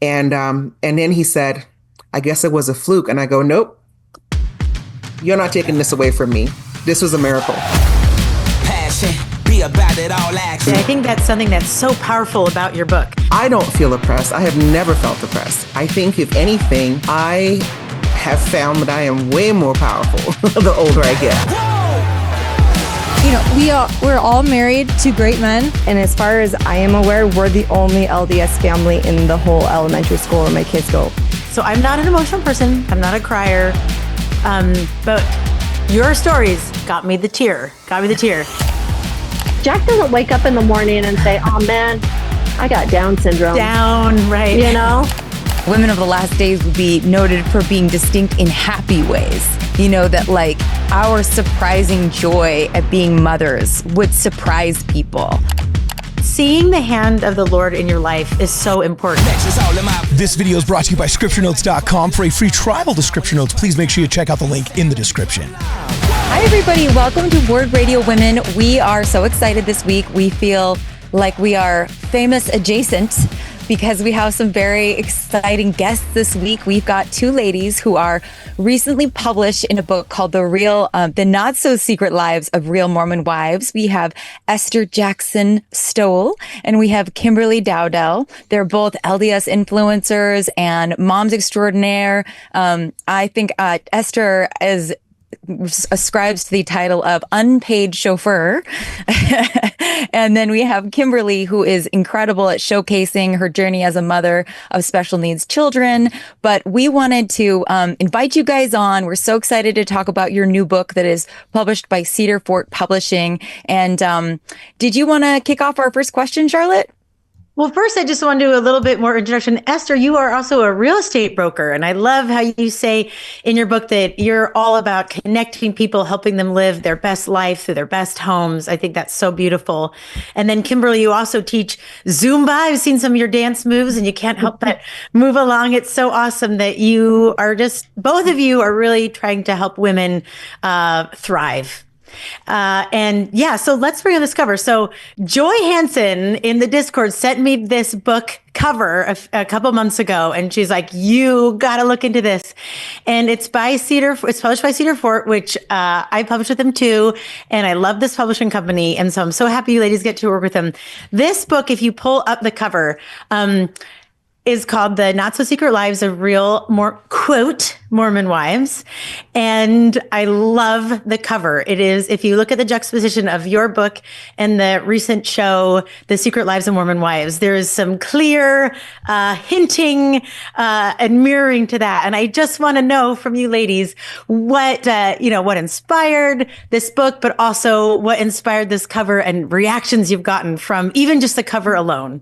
And then he said, I guess it was a fluke. And I go, nope, you're not taking this away from me. This was a miracle. Passion, be about it all action. I think that's something that's so powerful about your book. I don't feel oppressed. I have never felt oppressed. I think, if anything, I have found that I am way more powerful the older I get. You know, we're all married to great men. And as far as I am aware, we're the only LDS family in the whole elementary school where my kids go. So I'm not an emotional person. I'm not a crier. But your stories got me the tear. Jack doesn't wake up in the morning and say, oh man, I got Down syndrome. Right. You know? Women of the last days will be noted for being distinct in happy ways. You know, that like our surprising joy at being mothers would surprise people. Seeing the hand of the Lord in your life is so important. This video is brought to you by ScriptureNotes.com. For a free trial to Scripture Notes, please make sure you check out the link in the description. Hi, everybody. Welcome to Word Radio Women. We are so excited this week. We feel like we are famous adjacent because we have some very exciting guests this week. We've got two ladies who are recently published in a book called The Not So Secret Lives of Real Mormon Wives. We have Esther Jackson Stowell and we have Kimberly Dowdell. They're both LDS influencers and moms extraordinaire. I think Esther ascribes to the title of unpaid chauffeur. And then we have Kimberly, who is incredible at showcasing her journey as a mother of special needs children. But we wanted to invite you guys on. We're so excited to talk about your new book that is published by Cedar Fort Publishing. And did you want to kick off our first question, Charlotte? Well, first, I just want to do a little bit more introduction. Esther, you are also a real estate broker. And I love how you say in your book that you're all about connecting people, helping them live their best life through their best homes. I think that's so beautiful. And then Kimberly, you also teach Zumba. I've seen some of your dance moves and you can't help but move along. It's so awesome that you are both of you are really trying to help women thrive. So let's bring on this cover. So Joy Hansen in the Discord sent me this book cover a couple months ago, and she's like, "You got to look into this." And it's published by Cedar Fort, which I published with them too, and I love this publishing company, and so I'm so happy you ladies get to work with them. This book, if you pull up the cover, is called The Not So Secret Lives of Real quote Mormon Wives. And I love the cover. It is, if you look at the juxtaposition of your book and the recent show, The Secret Lives of Mormon Wives, there is some clear hinting and mirroring to that. And I just want to know from you ladies what inspired this book, but also what inspired this cover and reactions you've gotten from even just the cover alone.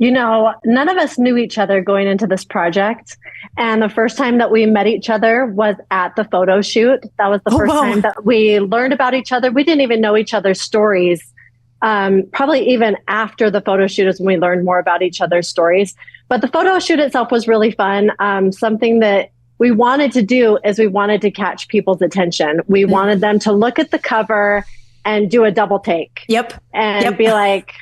You know, none of us knew each other going into this project. And the first time that we met each other was at the photo shoot. That was the first time that we learned about each other. We didn't even know each other's stories. Probably even after the photo shoot is when we learned more about each other's stories. But the photo shoot itself was really fun. Something that we wanted to do is we wanted to catch people's attention. We wanted them to look at the cover and do a double take. And be like,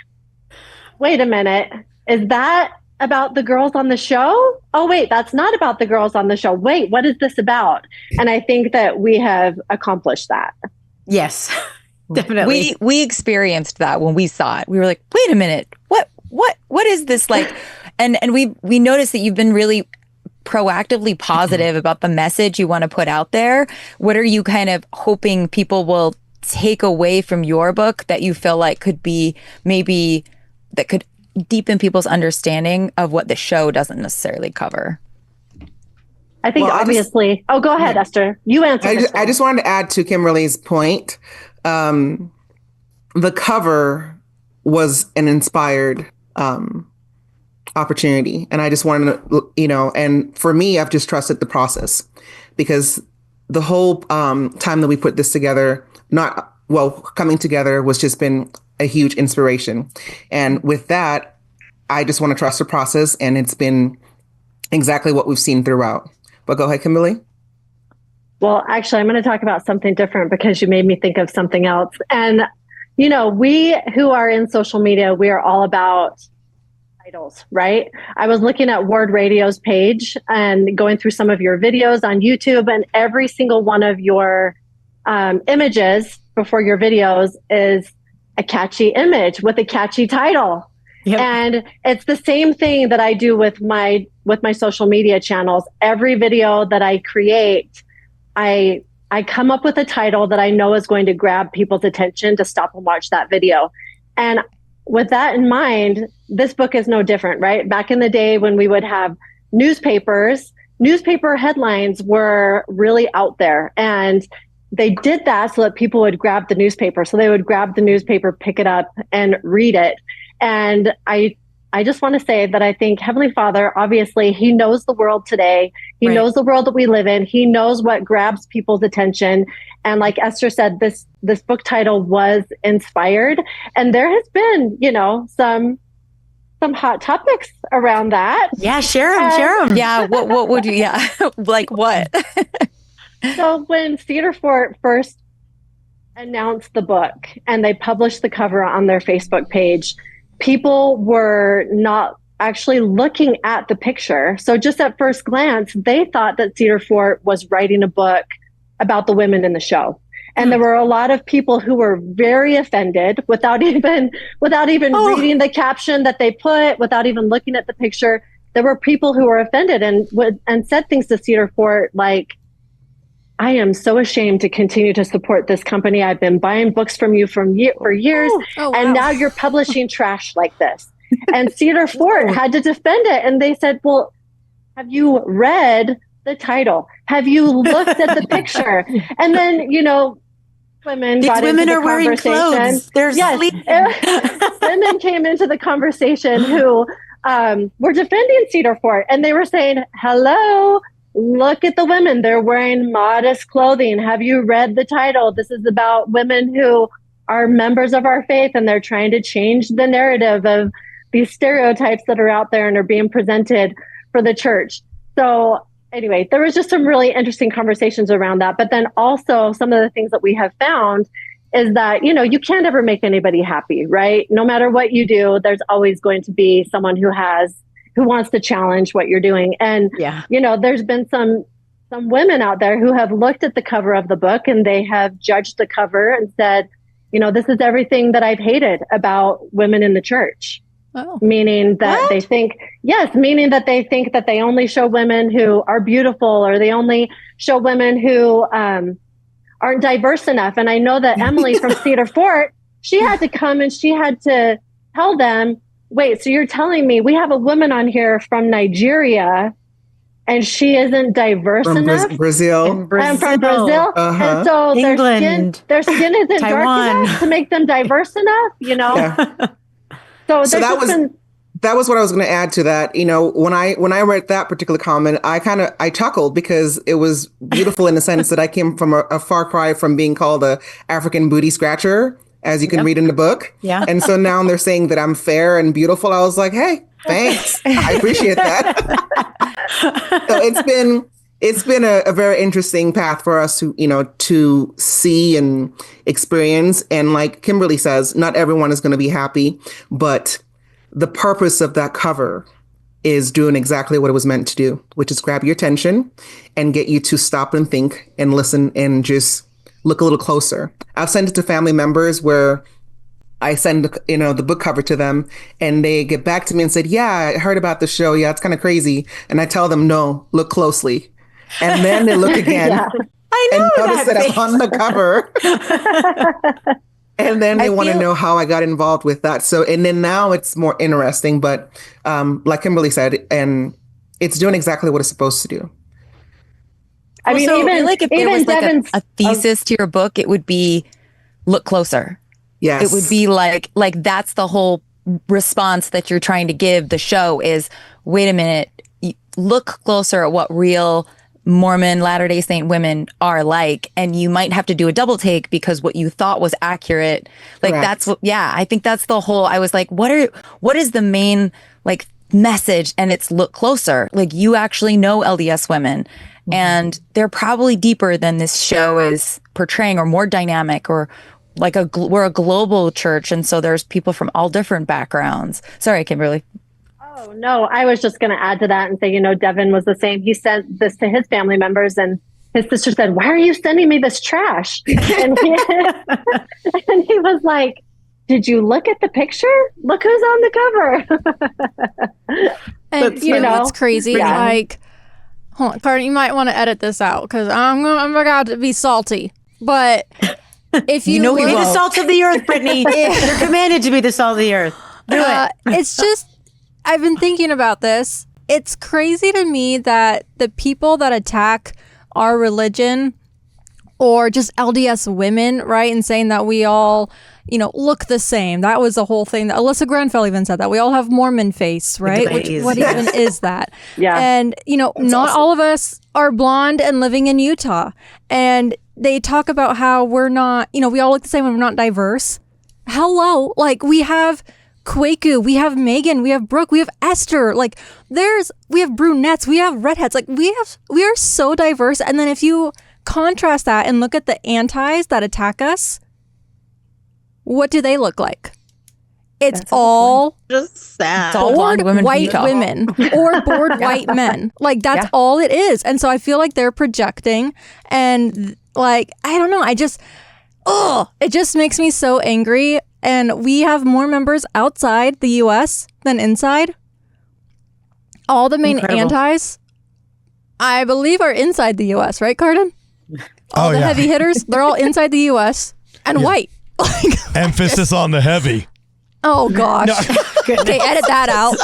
wait a minute. Is that about the girls on the show? Oh, wait, that's not about the girls on the show. Wait, what is this about? And I think that we have accomplished that. Yes, definitely. We experienced that when we saw it. We were like, wait a minute, what is this like? And we noticed that you've been really proactively positive about the message you want to put out there. What are you kind of hoping people will take away from your book that you feel like could be maybe that could deepen people's understanding of what the show doesn't necessarily cover? I think obviously. Go ahead, Esther. You answer. I just wanted to add to Kimberly's point. The cover was an inspired opportunity, and I just wanted to, and for me, I've just trusted the process because the whole time that we put this together, coming together was just been a huge inspiration. And with that, I just want to trust the process, and it's been exactly what we've seen throughout. But go ahead, Kimberly. Well, actually, I'm going to talk about something different because you made me think of something else. And, we who are in social media, we are all about titles, right? I was looking at WardRadio's page and going through some of your videos on YouTube, and every single one of your images before your videos is a catchy image with a catchy title. Yep. And it's the same thing that I do with my social media channels. Every video that I create, I come up with a title that I know is going to grab people's attention to stop and watch that video. And with that in mind, this book is no different, right? Back in the day when we would have newspaper headlines were really out there, and they did that so that people would grab the newspaper. So they would grab the newspaper, pick it up, and read it. And I just want to say that I think Heavenly Father, obviously, He knows the world today. He knows the world that we live in. He knows what grabs people's attention. And like Esther said, this book title was inspired. And there has been, some hot topics around that. Yeah, share them. Yeah, what would you, like what? So when Cedar Fort first announced the book and they published the cover on their Facebook page, people were not actually looking at the picture. So just at first glance, they thought that Cedar Fort was writing a book about the women in the show. And there were a lot of people who were very offended without even reading the caption that they put, without even looking at the picture. There were people who were offended and said things to Cedar Fort like, I am so ashamed to continue to support this company. I've been buying books from you for years, and now you're publishing trash like this. And Cedar Fort had to defend it. And they said, well, have you read the title? Have you looked at the picture? And then, women These got women into the are wearing conversation. clothes. They're sleeping. Women came into the conversation who were defending Cedar Fort, and they were saying, hello, look at the women. They're wearing modest clothing. Have you read the title? This is about women who are members of our faith, and they're trying to change the narrative of these stereotypes that are out there and are being presented for the church. So anyway, there was just some really interesting conversations around that. But then also some of the things that we have found is that, you can't ever make anybody happy, right? No matter what you do, there's always going to be someone who wants to challenge what you're doing. And, there's been some women out there who have looked at the cover of the book and they have judged the cover and said, this is everything that I've hated about women in the church. Oh. Meaning that they think that they only show women who are beautiful, or they only show women who aren't diverse enough. And I know that Emily from Cedar Fort, she had to come and she had to tell them, wait, so you're telling me we have a woman on here from Nigeria and she isn't diverse enough? Brazil. And from Brazil. Uh-huh. And so England, their skin isn't Taiwan. dark enough to make them diverse enough, Yeah. So that was what I was going to add to that. When I read that particular comment, I chuckled because it was beautiful in the sense that I came from a far cry from being called a African booty scratcher, as you can read in the book. Yeah. And so now they're saying that I'm fair and beautiful. I was like, hey, thanks. I appreciate that. So it's been a very interesting path for us to see and experience. And like Kimberly says, not everyone is going to be happy, but the purpose of that cover is doing exactly what it was meant to do, which is grab your attention and get you to stop and think and listen and just look a little closer. I've sent it to family members where I send, the book cover to them and they get back to me and said, yeah, I heard about the show. Yeah, it's kind of crazy. And I tell them, no, look closely. And then they look again I know and notice that I'm on the cover. And then they want to know how I got involved with that. So, and then now it's more interesting, but like Kimberly said, and it's doing exactly what it's supposed to do. I mean, even like if there was like a thesis to your book, it would be look closer. Yes. It would be like that's the whole response that you're trying to give the show is, wait a minute, look closer at what real Mormon Latter-day Saint women are like, and you might have to do a double take because what you thought was accurate. Like Correct. That's what, I think that's the whole, I was like, what is the main like message? And it's look closer. Like you actually know LDS women and they're probably deeper than this show is portraying, or more dynamic, or like we're a global church. And so there's people from all different backgrounds. Sorry, Kimberly. Oh, no, I was just going to add to that and say, Devin was the same. He sent this to his family members, and his sister said, "Why are you sending me this trash?" And he was like, "Did you look at the picture? Look who's on the cover." And you know what's crazy? Yeah. Like, hold on, Carter, you might want to edit this out because I'm about to be salty. But if you be the salt of the earth, Brittany. You're commanded to be the salt of the earth. Do it. It's just, I've been thinking about this. It's crazy to me that the people that attack our religion or just LDS women, right, and saying that we all, look the same. That was the whole thing. Alyssa Grenfell even said that. We all have Mormon face, right? What even is that? Yeah. And, not all of us are blonde and living in Utah. And they talk about how we're not, we all look the same and we're not diverse. Hello. Like, we have Kwaku, we have Megan, we have Brooke, we have Esther. Like, we have brunettes, we have redheads. Like, we are so diverse. And then if you contrast that and look at the antis that attack us, what do they look like? It's all just sad. Bored white women or bored white men. Like, that's all it is. And so I feel like they're projecting, and like, I don't know. It just makes me so angry. And we have more members outside the U.S. than inside. All the main antis, I believe, are inside the U.S., right, Carden? All the heavy hitters, they're all inside the U.S. and white. Emphasis on the heavy. Oh, gosh. Okay, edit that out.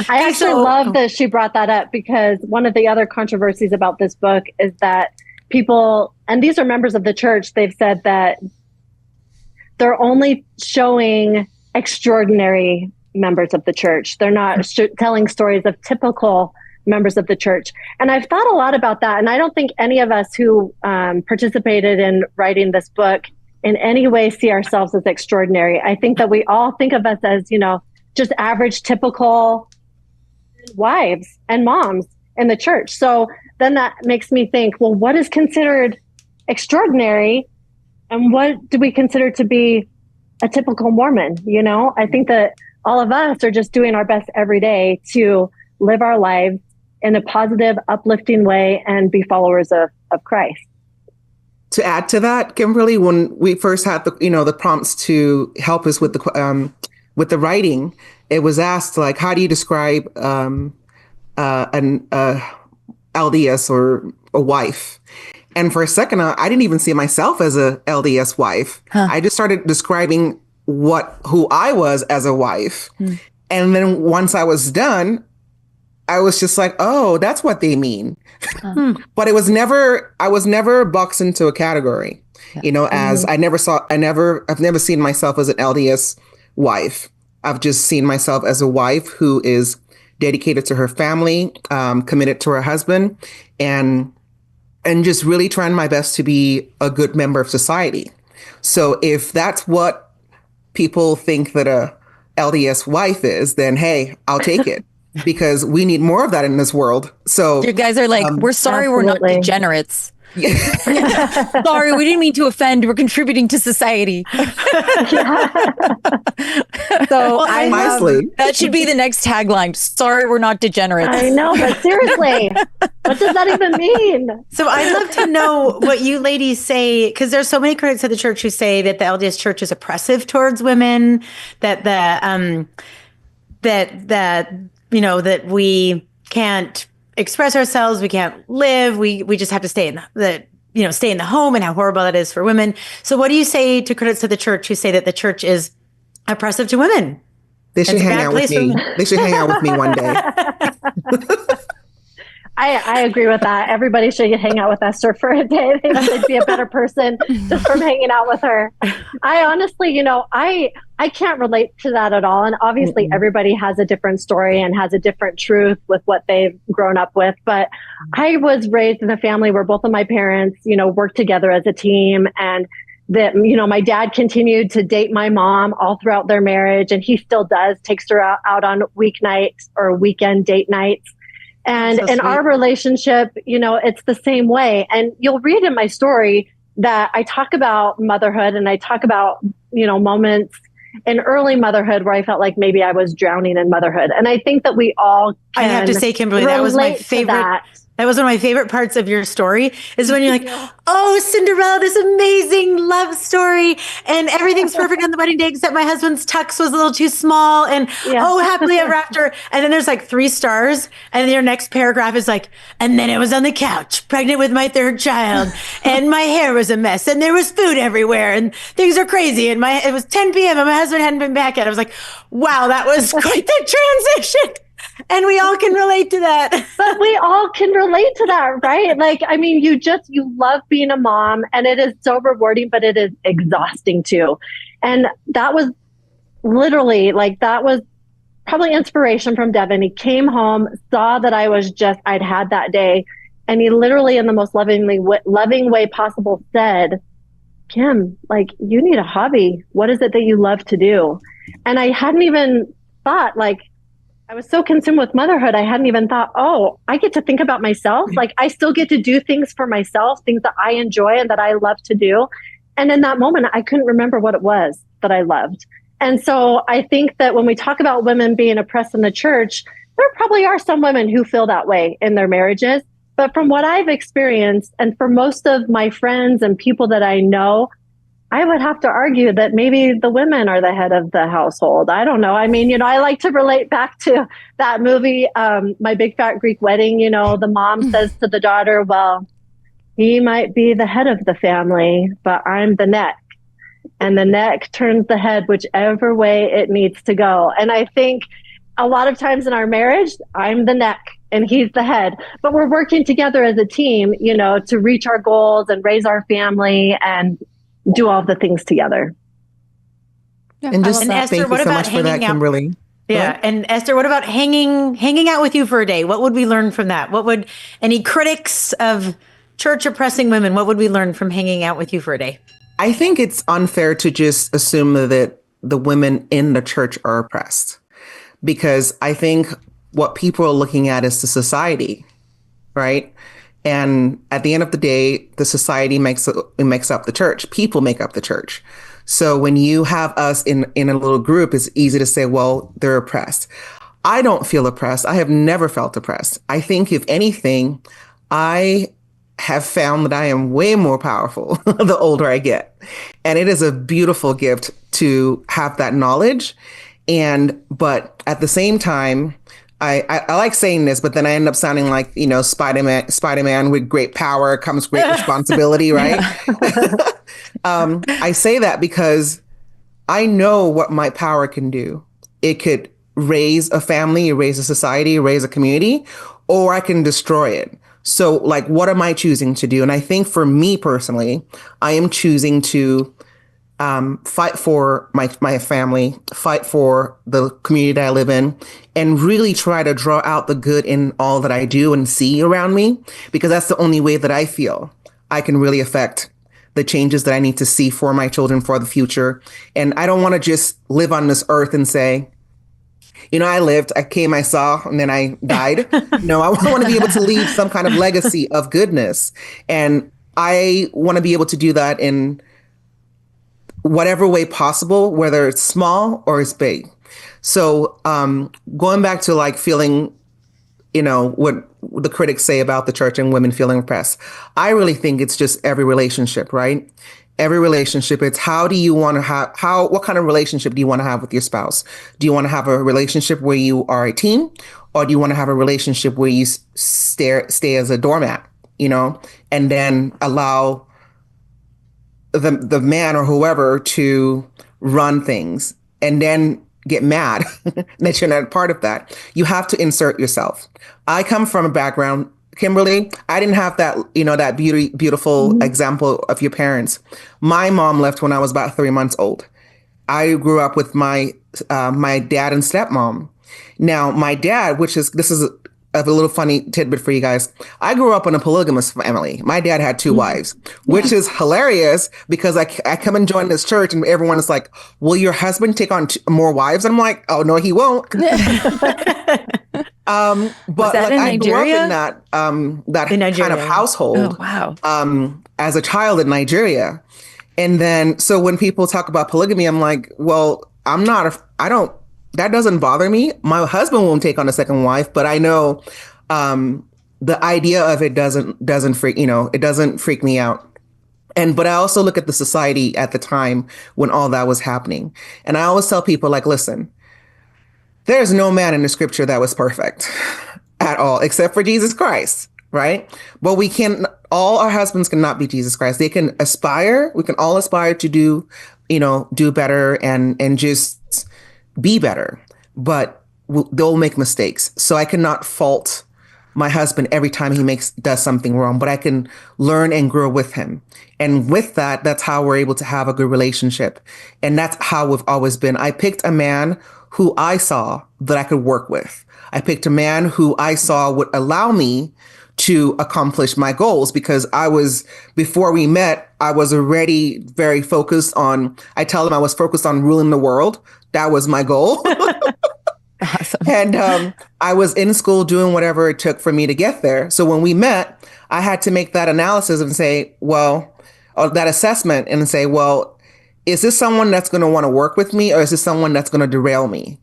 I actually love that she brought that up, because one of the other controversies about this book is that people, and these are members of the church, they've said that they're only showing extraordinary members of the church. They're not telling stories of typical members of the church. And I've thought a lot about that. And I don't think any of us who participated in writing this book in any way see ourselves as extraordinary. I think that we all think of us as, just average, typical wives and moms in the church. So then that makes me think, well, what is considered extraordinary? And what do we consider to be a typical Mormon? I think that all of us are just doing our best every day to live our lives in a positive, uplifting way and be followers of Christ. To add to that, Kimberly, when we first had the prompts to help us with the writing, it was asked, like, how do you describe an LDS or a wife? And for a second, I didn't even see myself as a LDS wife. I just started describing who I was as a wife. And then once I was done, I was just like, oh, that's what they mean. But I was never boxed into a category, as I've never seen myself as an LDS wife. I've just seen myself as a wife who is dedicated to her family, committed to her husband, and just really trying my best to be a good member of society. So if that's what people think that a LDS wife is, then hey, I'll take it, because we need more of that in this world. So you guys are like, we're sorry, we're not degenerates. Sorry, we didn't mean to offend. We're contributing to society. So that should be the next tagline. Sorry, we're not degenerates. I know, but seriously, what does that even mean? So I'd love to know what you ladies say, because there's so many critics of the church who say that the LDS church is oppressive towards women, that that we can't express ourselves, we can't live, we just have to stay in the home, and how horrible that is for women. So what do you say to critics of the church who say that the church is oppressive to women? They should hang out with me. They should hang out with me one day. I agree with that. Everybody should hang out with Esther for a day. They'd be a better person just from hanging out with her. I honestly, I can't relate to that at all. And obviously everybody has a different story and has a different truth with what they've grown up with. But I was raised in a family where both of my parents, worked together as a team, and that, my dad continued to date my mom all throughout their marriage. And he still does, takes her out on weeknights or weekend date nights. And in our relationship, it's the same way. And you'll read in my story that I talk about motherhood, and I talk about, moments in early motherhood where I felt like maybe I was drowning in motherhood. And I think that we all can I have to say, Kimberly, that was my favorite. That was one of my favorite parts of your story is when you're like, oh, Cinderella, this amazing love story. And everything's perfect on the wedding day, except my husband's tux was a little too small. And oh, happily ever after. And then there's like 3 stars. And then your next paragraph is like, and then I was on the couch, pregnant with my 3rd child. And my hair was a mess. And there was food everywhere. And things are crazy. And it was 10 p.m. and my husband hadn't been back yet. I was like, wow, that was quite the transition. And we all can relate to that. But we all can relate to that, right? Like, I mean, you love being a mom, and it is so rewarding, but it is exhausting too. And that was literally that was probably inspiration from Devin. He came home, saw that I'd had that day. And he literally, in the most loving way possible, said, Kim, like, you need a hobby. What is it that you love to do? And I hadn't even thought, like, I was so consumed with motherhood, I hadn't even thought, oh, I get to think about myself. Like, I still get to do things for myself, things that I enjoy and that I love to do. And in that moment, I couldn't remember what it was that I loved. And so I think that when we talk about women being oppressed in the church, there probably are some women who feel that way in their marriages. But from what I've experienced, and for most of my friends and people that I know, I would have to argue that maybe the women are the head of the household. I don't know. I mean, I like to relate back to that movie, My Big Fat Greek Wedding. The mom says to the daughter, well, he might be the head of the family, but I'm the neck. And the neck turns the head whichever way it needs to go. And I think a lot of times in our marriage, I'm the neck and he's the head. But we're working together as a team, to reach our goals and raise our family and do all the things together. And just Esther, thank you so much for that, Kimberly. Yeah. And Esther, what about hanging out with you for a day? What would we learn from that? What would any critics of church oppressing women, what would we learn from hanging out with you for a day? I think it's unfair to just assume that the women in the church are oppressed, because I think what people are looking at is the society, right? And at the end of the day, the society makes up the church. People make up the church. So when you have us in a little group, it's easy to say, well, they're oppressed. I don't feel oppressed. I have never felt oppressed. I think, if anything, I have found that I am way more powerful the older I get. And it is a beautiful gift to have that knowledge. But at the same time, I like saying this, but then I end up sounding like, Spider-Man with great power comes great responsibility, right? I say that because I know what my power can do. It could raise a family, raise a society, raise a community, or I can destroy it. So, like, what am I choosing to do? And I think for me personally, I am choosing to fight for my family, fight for the community that I live in, and really try to draw out the good in all that I do and see around me, because that's the only way that I feel I can really affect the changes that I need to see for my children for the future. And I don't want to just live on this earth and say, I came, I saw, and then I died. I want to be able to leave some kind of legacy of goodness. And I want to be able to do that in whatever way possible, whether it's small or it's big. So going back to like feeling, what the critics say about the church and women feeling oppressed, I really think it's just every relationship, right? Every relationship, it's what kind of relationship do you want to have with your spouse? Do you want to have a relationship where you are a team, or do you want to have a relationship where you stay as a doormat, and then allow the man or whoever to run things and then get mad that you're not a part of that? You have to insert yourself. I come from a background, Kimberly, I didn't have that, that beautiful example of your parents. My mom left when I was about 3 months old. I grew up with my dad and stepmom. Now, my dad, this is a little funny tidbit for you guys. I grew up in a polygamous family. My dad had 2 wives, which is hilarious, because I come and join this church and everyone is like, will your husband take on more wives? And I'm like, oh, no, he won't. But I grew up in that kind of household. Oh, wow. As a child in Nigeria. And then, so when people talk about polygamy, I'm like, well, I don't, that doesn't bother me. My husband won't take on a second wife, but I know the idea of it doesn't freak, it doesn't freak me out. But I also look at the society at the time when all that was happening. And I always tell people, like, listen, there's no man in the scripture that was perfect at all, except for Jesus Christ, right? But all our husbands cannot be Jesus Christ. We can all aspire to do better and just be better, but they'll make mistakes. So I cannot fault my husband every time he does something wrong, but I can learn and grow with him. And with that, that's how we're able to have a good relationship. And that's how we've always been. I picked a man who I saw that I could work with. I picked a man who I saw would allow me to accomplish my goals, because before we met, I was already very focused on, I tell him I was focused on ruling the world. That was my goal. Awesome. And I was in school doing whatever it took for me to get there. So when we met, I had to make that analysis and say, or that assessment and say, well, is this someone that's going to want to work with me, or is this someone that's going to derail me?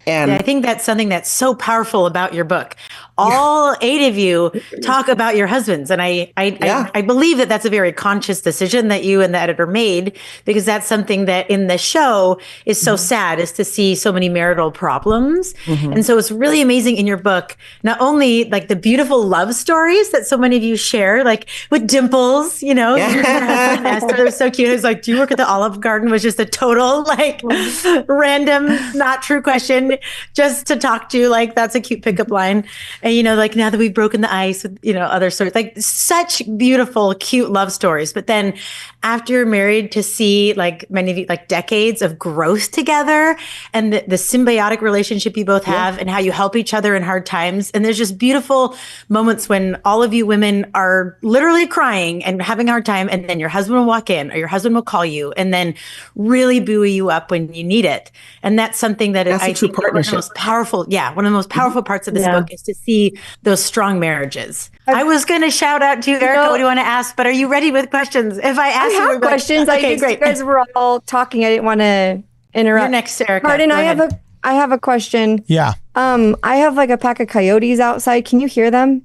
And I think that's something that's so powerful about your book. All 8 of you talk about your husbands. And I believe that that's a very conscious decision that you and the editor made, because that's something that in the show is so sad, is to see so many marital problems. And so it's really amazing in your book, not only like the beautiful love stories that so many of you share, like with Dimples, Esther was so cute. It was like, do you work at the Olive Garden? Was just a total random, not true question just to talk to. Like, that's a cute pickup line. And, like, now that we've broken the ice with, other sorts, like such beautiful, cute love stories. But then after you're married, to see like many of you, like decades of growth together, and the symbiotic relationship you both have, and how you help each other in hard times. And there's just beautiful moments when all of you women are literally crying and having a hard time. And then your husband will walk in, or your husband will call you and then really buoy you up when you need it. And that's something that I think one of the most powerful, one of the most powerful parts of this book is to see those strong marriages. I was going to shout out to you, Erica, what do you want to ask? But are you ready with questions? If I ask I have questions. Okay, great. You guys were all talking. I didn't want to interrupt. You're next, Erica. Pardon, I have a question. Yeah. I have like a pack of coyotes outside. Can you hear them?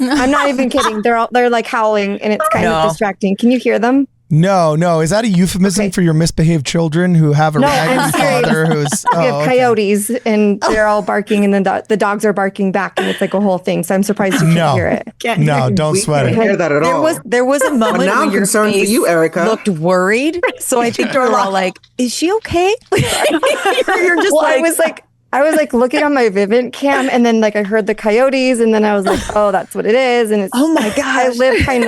I'm not even kidding. They're like howling, and it's kind of distracting. Can you hear them? No. Is that a euphemism for your misbehaved children who have a raggedy father who's... We have coyotes, and they're all barking, and then the dogs are barking back, and it's like a whole thing. So I'm surprised you can't hear it. No, don't sweat it. I can't hear that at all. There was a moment now when I'm your concerned for face you, Erica. looked worried. So I think we were all like, is she okay? You're just I was like looking on my Vivint cam, and then like I heard the coyotes, and then I was like, oh, that's what it is. And it's, oh my gosh. I live kind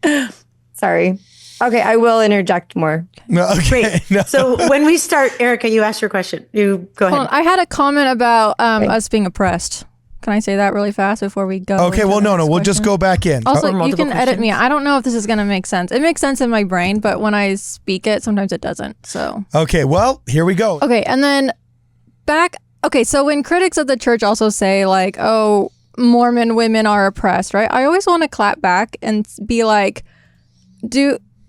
of, sorry. Okay, I will interject more. No, okay. Great. No. So when we start, Erica, you asked your question. You go ahead. I had a comment about us being oppressed. Can I say that really fast before we go? Okay, well, no, we'll just go back in. Also, you can edit me. I don't know if this is going to make sense. It makes sense in my brain, but when I speak it, sometimes it doesn't. So. Okay, well, here we go. Okay, and then so when critics of the church also say like, oh, Mormon women are oppressed, right? I always want to clap back and be like,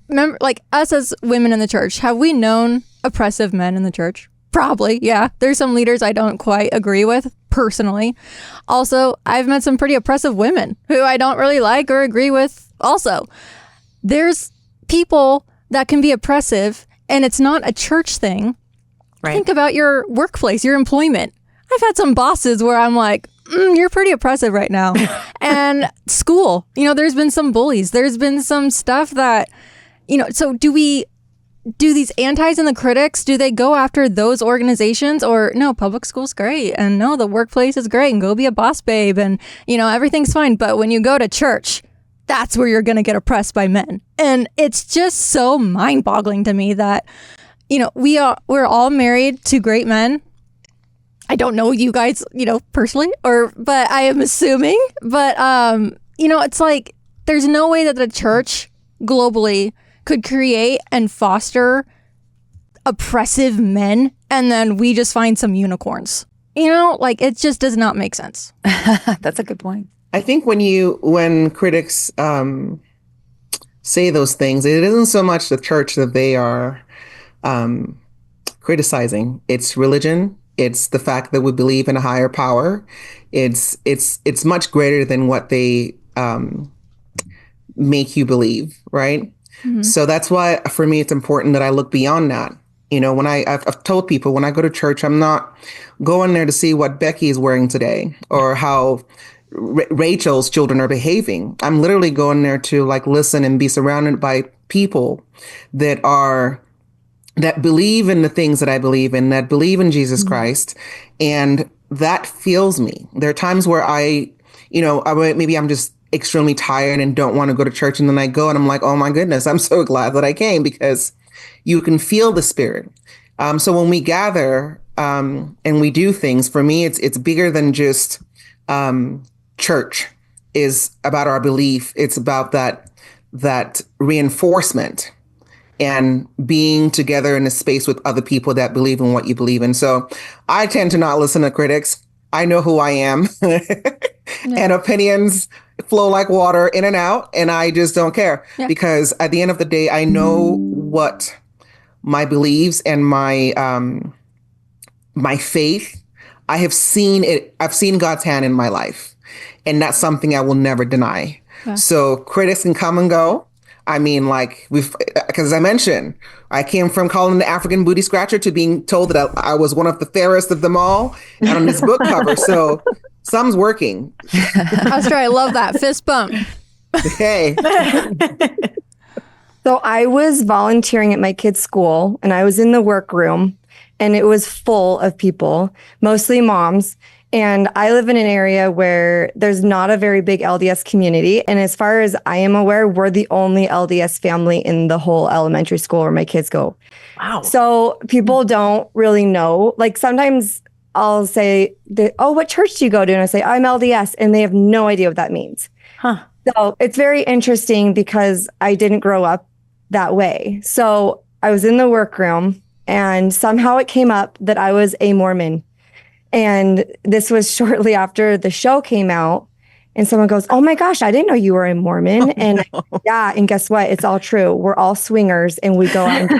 remember, like us as women in the church, have we known oppressive men in the church? Probably, yeah. There's some leaders I don't quite agree with personally. Also, I've met some pretty oppressive women who I don't really like or agree with also. There's people that can be oppressive, and it's not a church thing. Right. Think about your workplace, your employment. I've had some bosses where I'm like, you're pretty oppressive right now. And school, there's been some bullies. There's been some stuff that, so do these antis and the critics, do they go after those organizations, or no, public school's great, and no, the workplace is great, and go be a boss babe, and everything's fine. But when you go to church, that's where you're going to get oppressed by men. And it's just so mind-boggling to me that, we're all married to great men. I don't know you guys, personally, but I am assuming, but, it's like, there's no way that the church globally could create and foster oppressive men, and then we just find some unicorns. It just does not make sense. That's a good point. I think when critics say those things, it isn't so much the church that they are criticizing. It's religion. It's the fact that we believe in a higher power. It's much greater than what they make you believe, right? So that's why for me it's important that I look beyond that. You know, when I've told people when I go to church, I'm not going there to see what Becky is wearing today or how Rachel's children are behaving. I'm literally going there to like listen and be surrounded by people that believe in the things that I believe in, that believe in Jesus Christ. And that fills me. There are times where maybe I'm just extremely tired and don't want to go to church. And then I go and I'm like, oh my goodness, I'm so glad that I came, because you can feel the Spirit. So when we gather and we do things, for me, it's bigger than just church is about our belief. It's about that reinforcement and being together in a space with other people that believe in what you believe in. So I tend to not listen to critics. I know who I am and opinions flow like water in and out. And I just don't care because at the end of the day, I know what my beliefs and my faith, I have seen it. I've seen God's hand in my life, and that's something I will never deny. Yeah. So critics can come and go. I mean, because as I mentioned, I came from calling the African booty scratcher to being told that I was one of the fairest of them all and on this book cover. So some's working. That's right. I love that. Fist bump. Hey. So I was volunteering at my kid's school, and I was in the workroom, and it was full of people, mostly moms. And I live in an area where there's not a very big LDS community. And as far as I am aware, we're the only LDS family in the whole elementary school where my kids go. Wow. So people don't really know. Like sometimes I'll say, oh, what church do you go to? And I say, I'm LDS. And they have no idea what that means. Huh. So it's very interesting because I didn't grow up that way. So I was in the workroom and somehow it came up that I was a Mormon. And this was shortly after the show came out. And someone goes, oh my gosh, I didn't know you were a Mormon. And yeah, and guess what? It's all true. We're all swingers and we go out.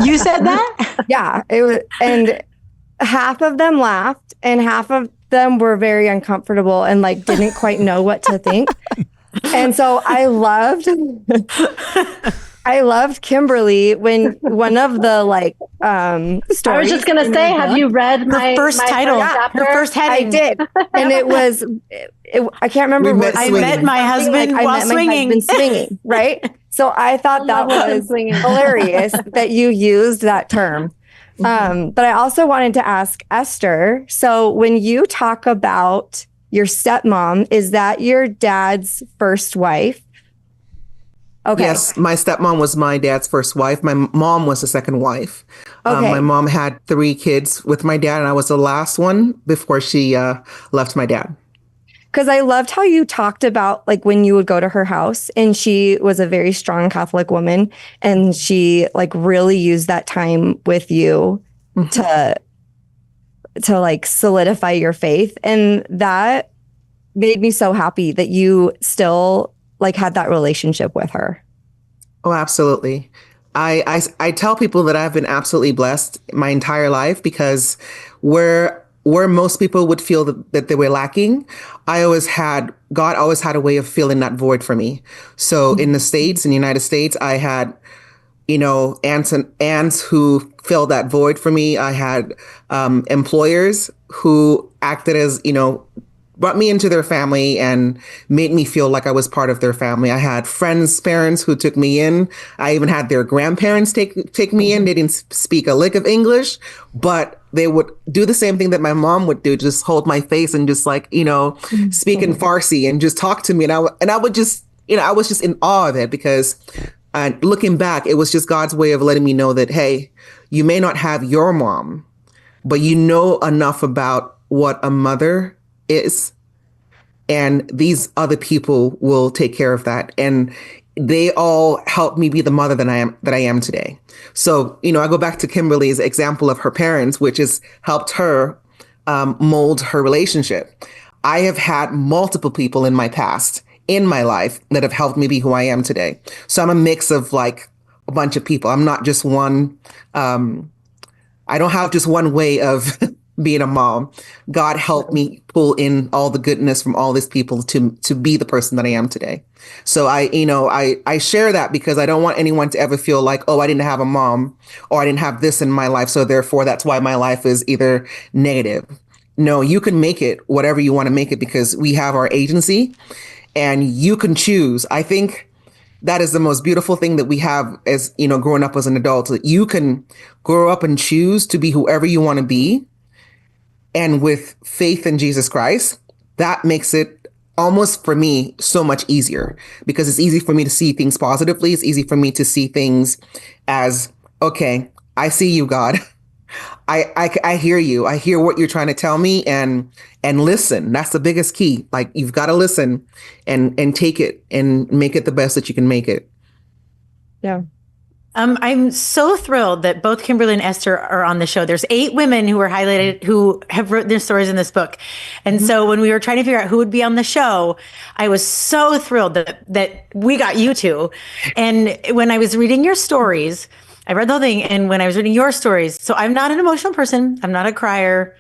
You said that? Yeah. It was, and half of them laughed and half of them were very uncomfortable and didn't quite know what to think. And so I loved Kimberly when one of the stories. I was just gonna say, have you read my first title? Her first heading. I did, and it was. I can't remember what I met my husband while swinging. Swinging, right? So I thought that was hilarious that you used that term. But I also wanted to ask Esther. So when you talk about your stepmom, is that your dad's first wife? Okay. Yes, my stepmom was my dad's first wife. My mom was the second wife. Okay. My mom had 3 kids with my dad, and I was the last one before she left my dad. Because I loved how you talked about when you would go to her house, and she was a very strong Catholic woman, and she really used that time with you to solidify your faith, and that made me so happy that you still had that relationship with her. Oh, absolutely. I tell people that I've been absolutely blessed my entire life, because where most people would feel that they were lacking, God always had a way of filling that void for me. So in the United States, I had, aunts who filled that void for me. I had employers who acted as, brought me into their family and made me feel like I was part of their family. I had friends' parents who took me in. I even had their grandparents take me in. They didn't speak a lick of English, but they would do the same thing that my mom would do, just hold my face and just speak in Farsi and just talk to me. And I would just, I was just in awe of it, because looking back, it was just God's way of letting me know that, hey, you may not have your mom, but you know enough about what a mother is, and these other people will take care of that, and they all helped me be the mother that I am today. So I go back to Kimberly's example of her parents, which has helped her mold her relationship. I have had multiple people in my past, in my life, that have helped me be who I am today. So I'm a mix of a bunch of people. I'm not just one I don't have just one way of being a mom. God helped me pull in all the goodness from all these people to be the person that I am today. So I share that because I don't want anyone to ever feel like, oh, I didn't have a mom or I didn't have this in my life, so therefore that's why my life is either negative. No, you can make it whatever you want to make it because we have our agency and you can choose. I think that is the most beautiful thing that we have as, growing up as an adult, that you can grow up and choose to be whoever you want to be. And with faith in Jesus Christ, that makes it almost for me so much easier because it's easy for me to see things positively. It's easy for me to see things as, okay, I see you, God. I hear you. I hear what you're trying to tell me and listen. That's the biggest key. Like you've got to listen and take it and make it the best that you can make it. Yeah. I'm so thrilled that both Kimberly and Esther are on the show. There's 8 women who were highlighted who have written their stories in this book. And so when we were trying to figure out who would be on the show, I was so thrilled that we got you two. And when I was reading your stories, I read the whole thing. And when I was reading your stories, so I'm not an emotional person. I'm not a crier.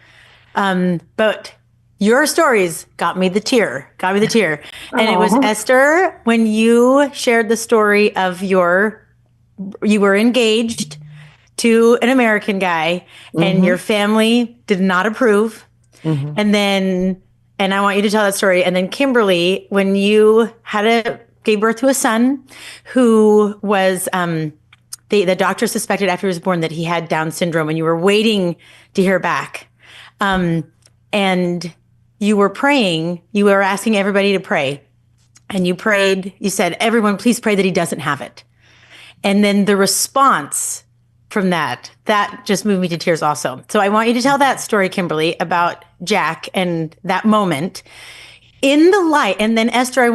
But your stories got me the tear. And it was Esther, when you shared the story of you were engaged to an American guy and your family did not approve. And I want you to tell that story. And then Kimberly, when you gave birth to a son who was, the doctor suspected after he was born that he had Down syndrome and you were waiting to hear back. And you were praying, you were asking everybody to pray. And you prayed, you said, everyone, please pray that he doesn't have it. And then the response from that just moved me to tears also. So I want you to tell that story, Kimberly, about Jack and that moment in the light. And then Esther,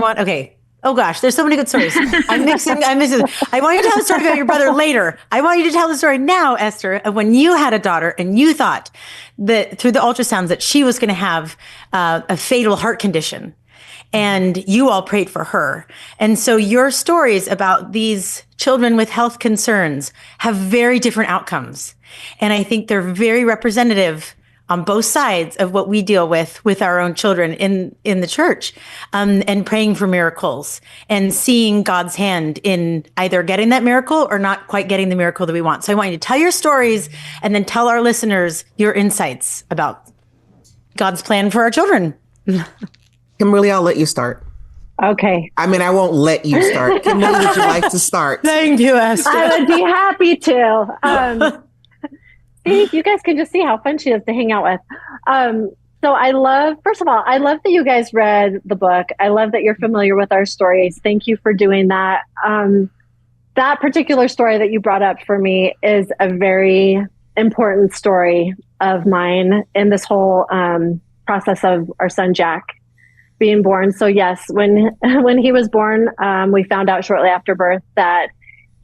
oh gosh, there's so many good stories. I'm missing. I want you to tell the story about your brother later. I want you to tell the story now, Esther, of when you had a daughter and you thought that through the ultrasounds that she was going to have a fatal heart condition. And you all prayed for her. And so your stories about these children with health concerns have very different outcomes. And I think they're very representative on both sides of what we deal with our own children in the church, and praying for miracles and seeing God's hand in either getting that miracle or not quite getting the miracle that we want. So I want you to tell your stories and then tell our listeners your insights about God's plan for our children. Kimberly, I'll let you start. Okay. I mean, I won't let you start. Kimberly, would you like to start? Thank you, Esther. I would be happy to. See, you guys can just see how fun she is to hang out with. So first of all, I love that you guys read the book. I love that you're familiar with our stories. Thank you for doing that. That particular story that you brought up for me is a very important story of mine in this whole process of our son, Jack, being born. So yes, when he was born, we found out shortly after birth that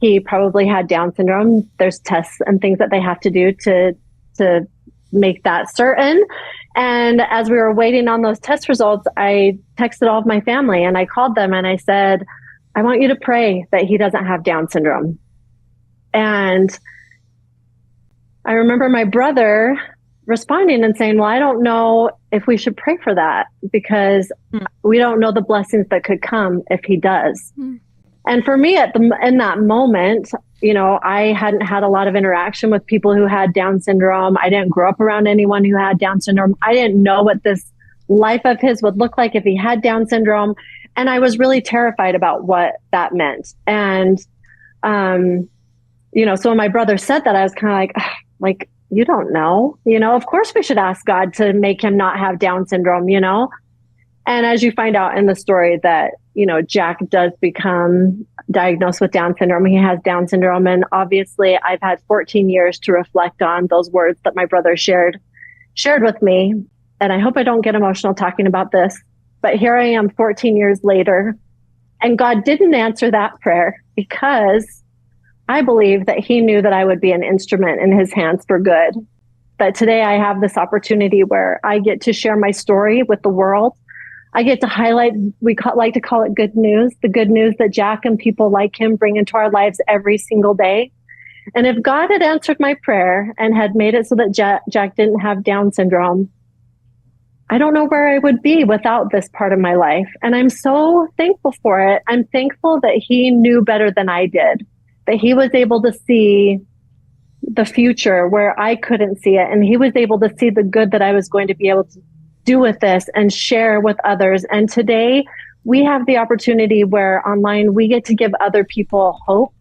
he probably had Down syndrome. There's tests and things that they have to do to make that certain. And as we were waiting on those test results, I texted all of my family and I called them and I said, I want you to pray that he doesn't have Down syndrome. And I remember my brother responding and saying, well, I don't know if we should pray for that because we don't know the blessings that could come if he does. And for me in that moment, I hadn't had a lot of interaction with people who had Down syndrome. I didn't grow up around anyone who had Down syndrome. I didn't know what this life of his would look like if he had Down syndrome. And I was really terrified about what that meant. And, so when my brother said that, I was kind of like, you don't know, of course we should ask God to make him not have Down syndrome, And as you find out in the story that, Jack does become diagnosed with Down syndrome. He has Down syndrome. And obviously I've had 14 years to reflect on those words that my brother shared with me. And I hope I don't get emotional talking about this, but here I am 14 years later, and God didn't answer that prayer because I believe that he knew that I would be an instrument in his hands for good. But today I have this opportunity where I get to share my story with the world. I get to highlight, like to call it good news, the good news that Jack and people like him bring into our lives every single day. And if God had answered my prayer and had made it so that Jack didn't have Down syndrome, I don't know where I would be without this part of my life. And I'm so thankful for it. I'm thankful that he knew better than I did, that he was able to see the future where I couldn't see it. And he was able to see the good that I was going to be able to do with this and share with others. And today we have the opportunity where online we get to give other people hope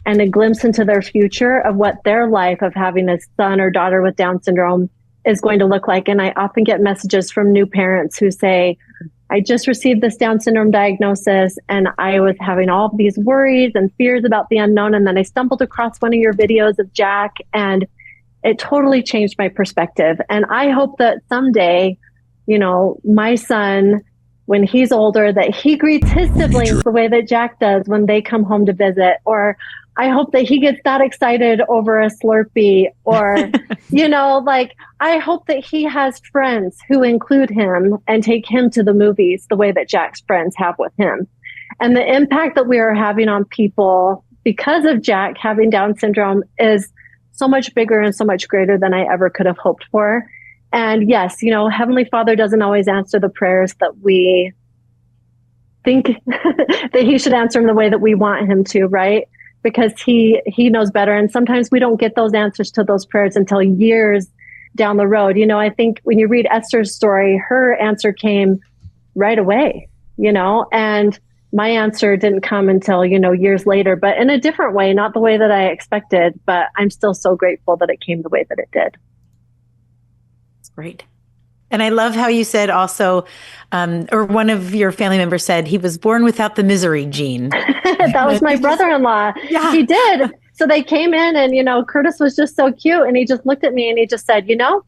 and a glimpse into their future of what their life of having a son or daughter with Down syndrome is going to look like. And I often get messages from new parents who say, I just received this Down syndrome diagnosis and I was having all of these worries and fears about the unknown. And then I stumbled across one of your videos of Jack and it totally changed my perspective. And I hope that someday, you know, my son, when he's older, that he greets his siblings the way that Jack does when they come home to visit. Or I hope that he gets that excited over a Slurpee, or, you know, like, I hope that he has friends who include him and take him to the movies the way that Jack's friends have with him. And the impact that we are having on people because of Jack having Down syndrome is so much bigger and so much greater than I ever could have hoped for. And yes, you know, Heavenly Father doesn't always answer the prayers that we think that he should answer in the way that we want him to, right? Because he knows better. And sometimes we don't get those answers to those prayers until years down the road. You know, I think when you read Esther's story, her answer came right away, you know, and my answer didn't come until, you know, years later, but in a different way, not the way that I expected, but I'm still so grateful that it came the way that it did. That's great. And I love how you said also, or one of your family members said he was born without the misery gene. That was my brother-in-law. Yeah. He did. So they came in and, you know, Curtis was just so cute. And he just looked at me and he just said, you know,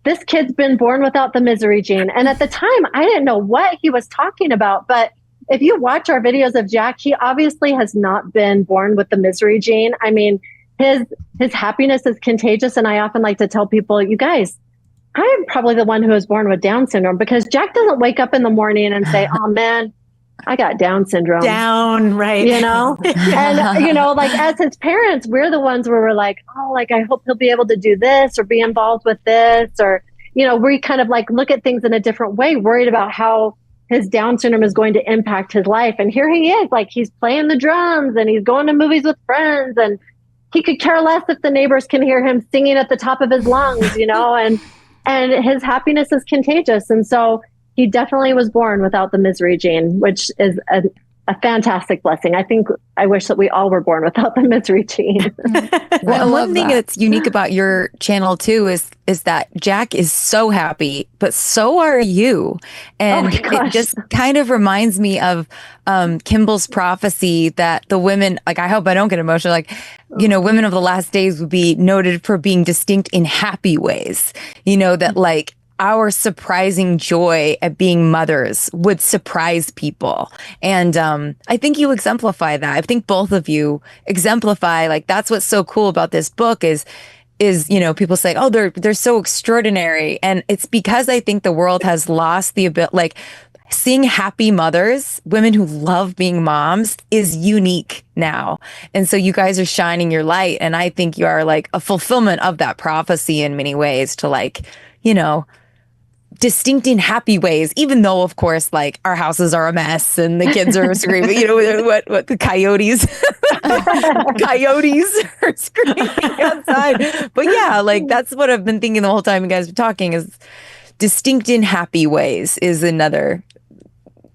this kid's been born without the misery gene. And at the time, I didn't know what he was talking about. But if you watch our videos of Jack, he obviously has not been born with the misery gene. I mean, his happiness is contagious. And I often like to tell people, you guys, I'm probably the one who was born with Down syndrome, because Jack doesn't wake up in the morning and say, oh man, I got Down syndrome. Down, right. You know, and, you know, like as his parents, we're the ones where we're like, oh, like, I hope he'll be able to do this or be involved with this. Or, you know, we kind of like look at things in a different way, worried about how his Down syndrome is going to impact his life. And here he is, like, he's playing the drums and he's going to movies with friends, and he could care less if the neighbors can hear him singing at the top of his lungs, you know, and his happiness is contagious. And so he definitely was born without the misery gene, which is a fantastic blessing. I wish that we all were born without the misery gene. Well, one thing that's unique about your channel too is that Jack is so happy, but so are you. And it just kind of reminds me of Kimball's prophecy that the women, like, I hope I don't get emotional, like, you know, women of the last days would be noted for being distinct in happy ways, you know, that like our surprising joy at being mothers would surprise people. And I think you exemplify that. I think both of you exemplify, like, that's what's so cool about this book is, you know, people say, oh, they're so extraordinary. And it's because I think the world has lost the ability, like, seeing happy mothers, women who love being moms, is unique now. And so you guys are shining your light. And I think you are like a fulfillment of that prophecy in many ways, to, like, you know, distinct in happy ways, even though, of course, like, our houses are a mess and the kids are screaming, you know, what the coyotes are screaming outside. But yeah, like, that's what I've been thinking the whole time you guys were talking, is distinct in happy ways is another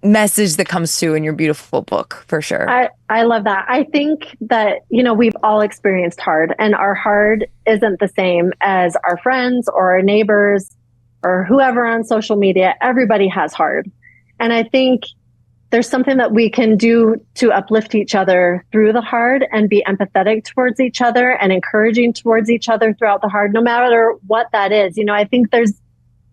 message that comes through in your beautiful book, for sure. I love that. I think that, you know, we've all experienced hard, and our hard isn't the same as our friends or our neighbors or whoever on social media. Everybody has hard. And I think there's something that we can do to uplift each other through the hard and be empathetic towards each other and encouraging towards each other throughout the hard, no matter what that is. You know, I think there's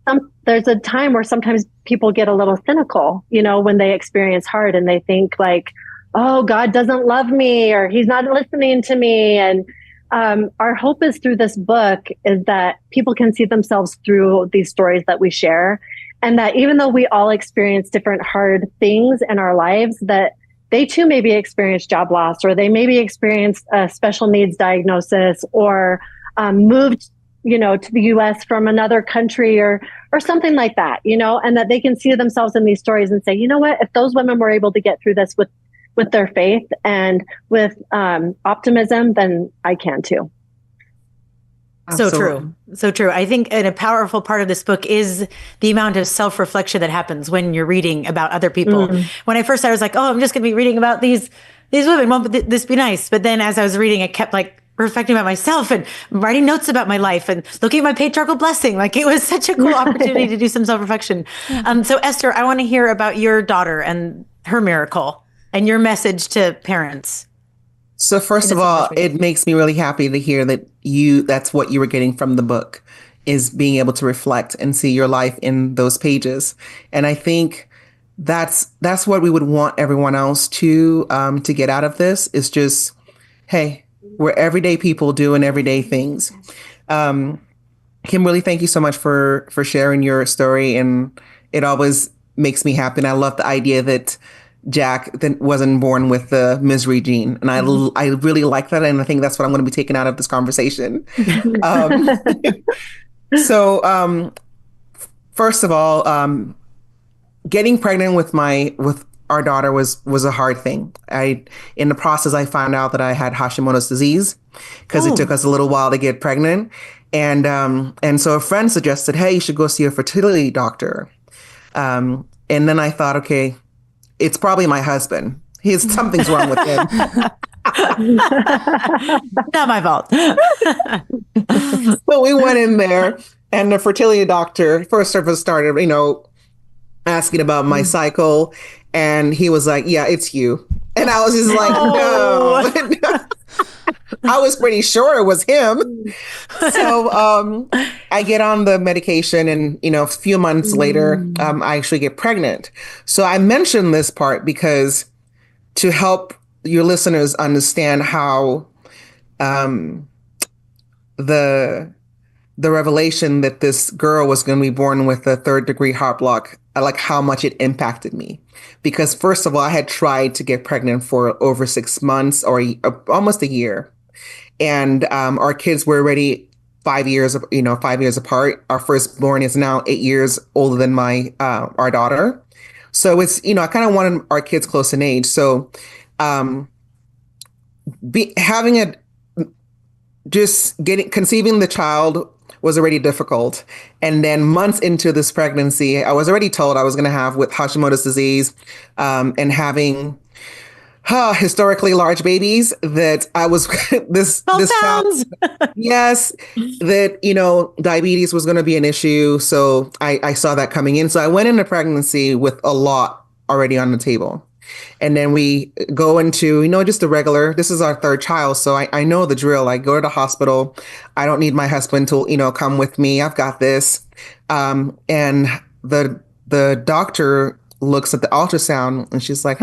a time where sometimes people get a little cynical, you know, when they experience hard, and they think like, oh, God doesn't love me, or he's not listening to me. And our hope is through this book is that people can see themselves through these stories that we share. And that even though we all experience different hard things in our lives, that they too maybe experienced job loss, or they maybe experienced a special needs diagnosis, or moved, to the US from another country, or something like that, and that they can see themselves in these stories and say, you know what, if those women were able to get through this with their faith and with optimism, then I can too. Absolutely. So true. So true. I think a powerful part of this book is the amount of self-reflection that happens when you're reading about other people. When I first started, I was like, oh, I'm just going to be reading about these women. Won't this be nice? But then as I was reading, I kept reflecting about myself and writing notes about my life and looking at my patriarchal blessing. It was such a cool opportunity to do some self-reflection. So Esther, I want to hear about your daughter and her miracle and your message to parents. So first of all, it makes me really happy to hear that that's what you were getting from the book, is being able to reflect and see your life in those pages. And I think that's what we would want everyone else to get out of this, is just, hey, we're everyday people doing everyday things. Kimberly, thank you so much for sharing your story. And it always makes me happy. And I love the idea that Jack wasn't born with the misery gene. And I really like that. And I think that's what I'm going to be taking out of this conversation. So first of all, getting pregnant with our daughter was a hard thing. In the process, I found out that I had Hashimoto's disease, because it took us a little while to get pregnant. And so a friend suggested, hey, you should go see a fertility doctor. And then I thought, okay, it's probably my husband. Something's wrong with him. Not my fault. But we went in there, and the fertility doctor first of all started, asking about my cycle. And he was like, yeah, it's you. And I was just like, no. I was pretty sure it was him. So I get on the medication, and, a few months later, I actually get pregnant. So I mentioned this part because to help your listeners understand how the revelation that this girl was going to be born with a 3rd-degree heart block, like how much it impacted me. Because first of all, I had tried to get pregnant for over 6 months or almost a year. And our kids were already 5 years apart. Our firstborn is now 8 years older than our daughter. So it's, I kind of wanted our kids close in age. So conceiving the child was already difficult. And then months into this pregnancy, I was already told I was going to have with Hashimoto's disease and having historically large babies, that I was this child, yes, that, diabetes was going to be an issue. So I saw that coming in. So I went into pregnancy with a lot already on the table. And then we go into, just the regular, this is our 3rd child. So I know the drill. I go to the hospital. I don't need my husband to, come with me. I've got this. And the doctor looks at the ultrasound, and she's like,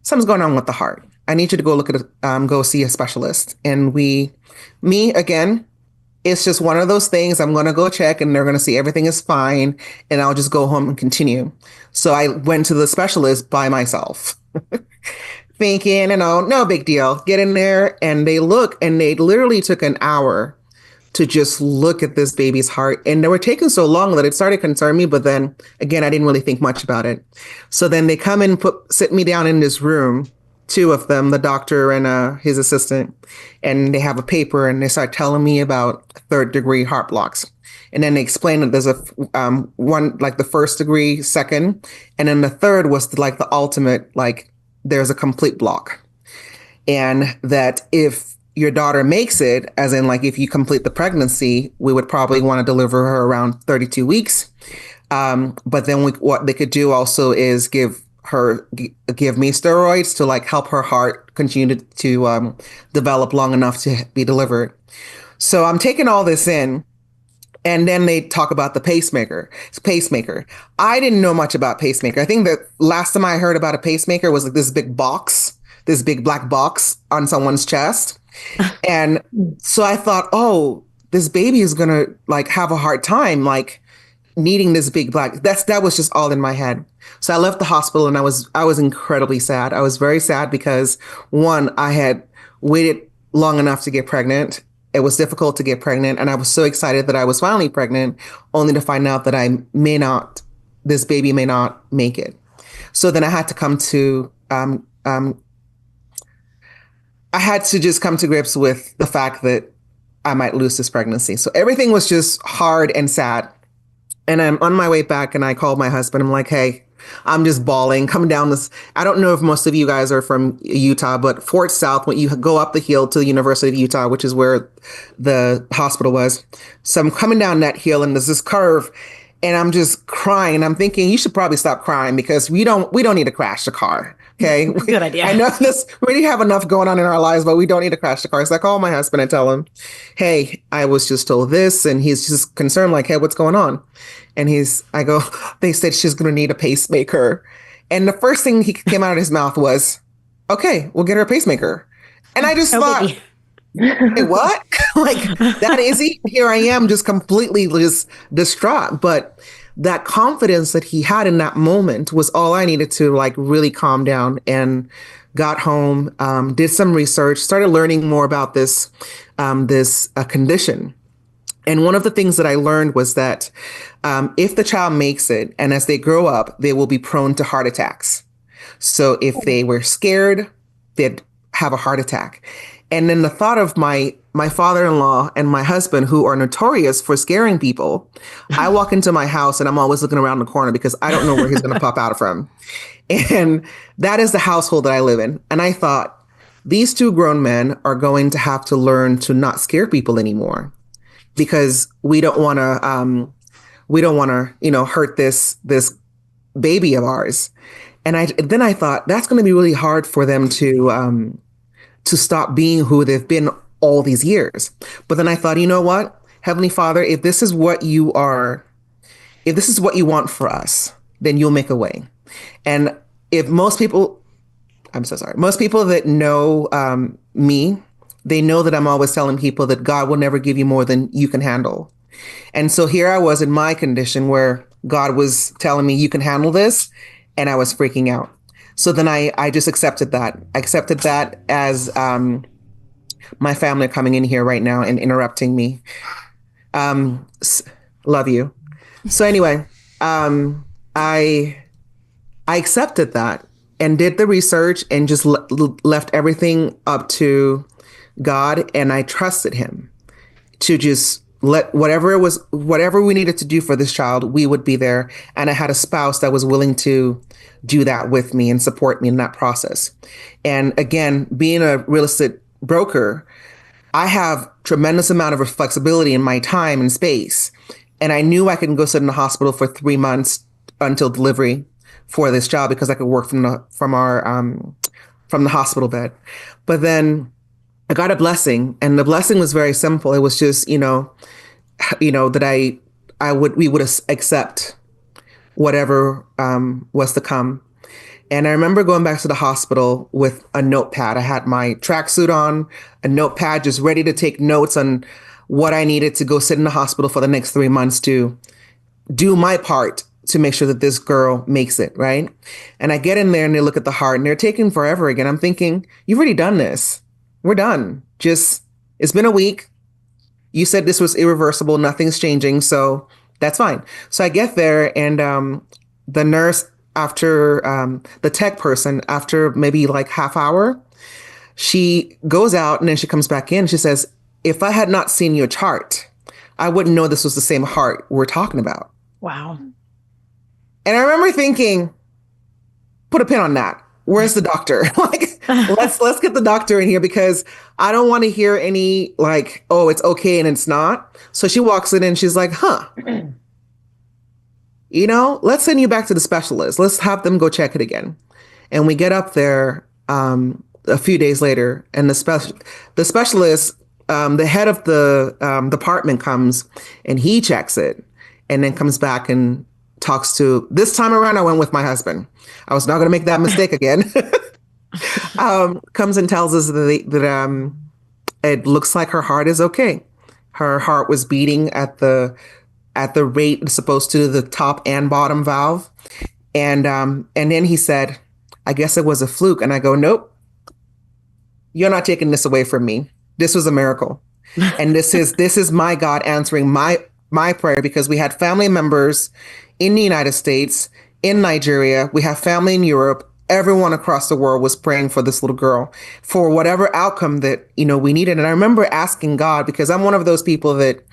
something's going on with the heart. I need you to go look at go see a specialist. And me again, it's just one of those things. I'm going to go check, and they're going to see everything is fine, and I'll just go home and continue. So I went to the specialist by myself, thinking, no big deal. Get in there, and they look, and they literally took an hour to just look at this baby's heart. And they were taking so long that it started concerning me. But then again, I didn't really think much about it. So then they come and sit me down in this room, 2 of them, the doctor and his assistant, and they have a paper, and they start telling me about 3rd-degree heart blocks. And then they explain that there's a one, like the 1st degree, 2nd, and then the 3rd was the ultimate, there's a complete block. And that if your daughter makes it, as in if you complete the pregnancy, we would probably want to deliver her around 32 weeks. But then what they could do also is give me steroids to help her heart continue to develop long enough to be delivered. So I'm taking all this in, and then they talk about the pacemaker. I didn't know much about pacemaker. I think the last time I heard about a pacemaker was this big black box on someone's chest. And so I thought, oh, this baby is gonna have a hard time needing this big black, that was just all in my head. So I left the hospital and I was incredibly sad. I was very sad because one, I had waited long enough to get pregnant. It was difficult to get pregnant. And I was so excited that I was finally pregnant, only to find out that this baby may not make it. So then I had to just come to grips with the fact that I might lose this pregnancy. So everything was just hard and sad. And I'm on my way back and I called my husband. I'm like, hey, I'm just bawling, coming down this. I don't know if most of you guys are from Utah, but Fort South, when you go up the hill to the University of Utah, which is where the hospital was. So I'm coming down that hill and there's this curve and I'm just crying. And I'm thinking, you should probably stop crying because we don't need to crash the car. Okay. Good idea. I know we already have enough going on in our lives, but we don't need to crash the car. So I call my husband and tell him, hey, I was just told this. And he's just concerned, like, hey, what's going on? And I go, they said she's going to need a pacemaker. And the first thing he came out of his mouth was, okay, we'll get her a pacemaker. And I just thought, hey, what? Like, that is he? Here I am just completely just distraught. But that confidence that he had in that moment was all I needed to like really calm down, and got home, did some research, started learning more about this condition. And one of the things that I learned was that if the child makes it and as they grow up, they will be prone to heart attacks. So if they were scared, they'd have a heart attack. And then the thought of my father-in-law and my husband, who are notorious for scaring people, I walk into my house and I'm always looking around the corner because I don't know where he's going to pop out from. And that is the household that I live in. And I thought, these two grown men are going to have to learn to not scare people anymore, because we don't want to, hurt this baby of ours. And then I thought that's going to be really hard for them to stop being who they've been all these years. But then I thought, you know what, Heavenly Father, if this is what you want for us, then you'll make a way. And if most people that know me, they know that I'm always telling people that God will never give you more than you can handle. And so here I was in my condition where God was telling me, you can handle this. And I was freaking out. So then I just accepted that. I accepted that as my family coming in here right now and interrupting me. Love you. So anyway, I accepted that and did the research and just left everything up to God, and I trusted him to just let whatever we needed to do for this child, we would be there. And I had a spouse that was willing to do that with me and support me in that process. And again, being a real estate broker, I have tremendous amount of flexibility in my time and space. And I knew I could go sit in the hospital for 3 months until delivery for this job because I could work from the hospital bed. But then I got a blessing, and the blessing was very simple. It was just, that we would accept whatever was to come. And I remember going back to the hospital with a notepad. I had my tracksuit on, a notepad, just ready to take notes on what I needed to go sit in the hospital for the next 3 months to do my part to make sure that this girl makes it, right? And I get in there and they look at the heart and they're taking forever again. I'm thinking, you've already done this. We're done. It's been a week. You said this was irreversible. Nothing's changing. So that's fine. So I get there and the nurse, after the tech person, after maybe like half hour, she goes out and then she comes back in. She says, if I had not seen your chart, I wouldn't know this was the same heart we're talking about. Wow. And I remember thinking, put a pin on that. Where's the doctor? Let's get the doctor in here because I don't want to hear any like, oh, it's okay and it's not. So she walks in and she's like, let's send you back to the specialist. Let's have them go check it again. And we get up there a few days later, and the specialist, the head of the department comes and he checks it and then comes back and talks to, this time around, I went with my husband. I was not going to make that mistake again. Comes and tells us that it looks like her heart is okay. Her heart was beating at the at the rate it's supposed to, the top and bottom valve. And then he said, I guess it was a fluke. And I go, nope, you're not taking this away from me. This was a miracle. And this is my God answering my prayer, because we had family members in the United States, in Nigeria, we have family in Europe. Everyone across the world was praying for this little girl for whatever outcome that, we needed. And I remember asking God, because I'm one of those people that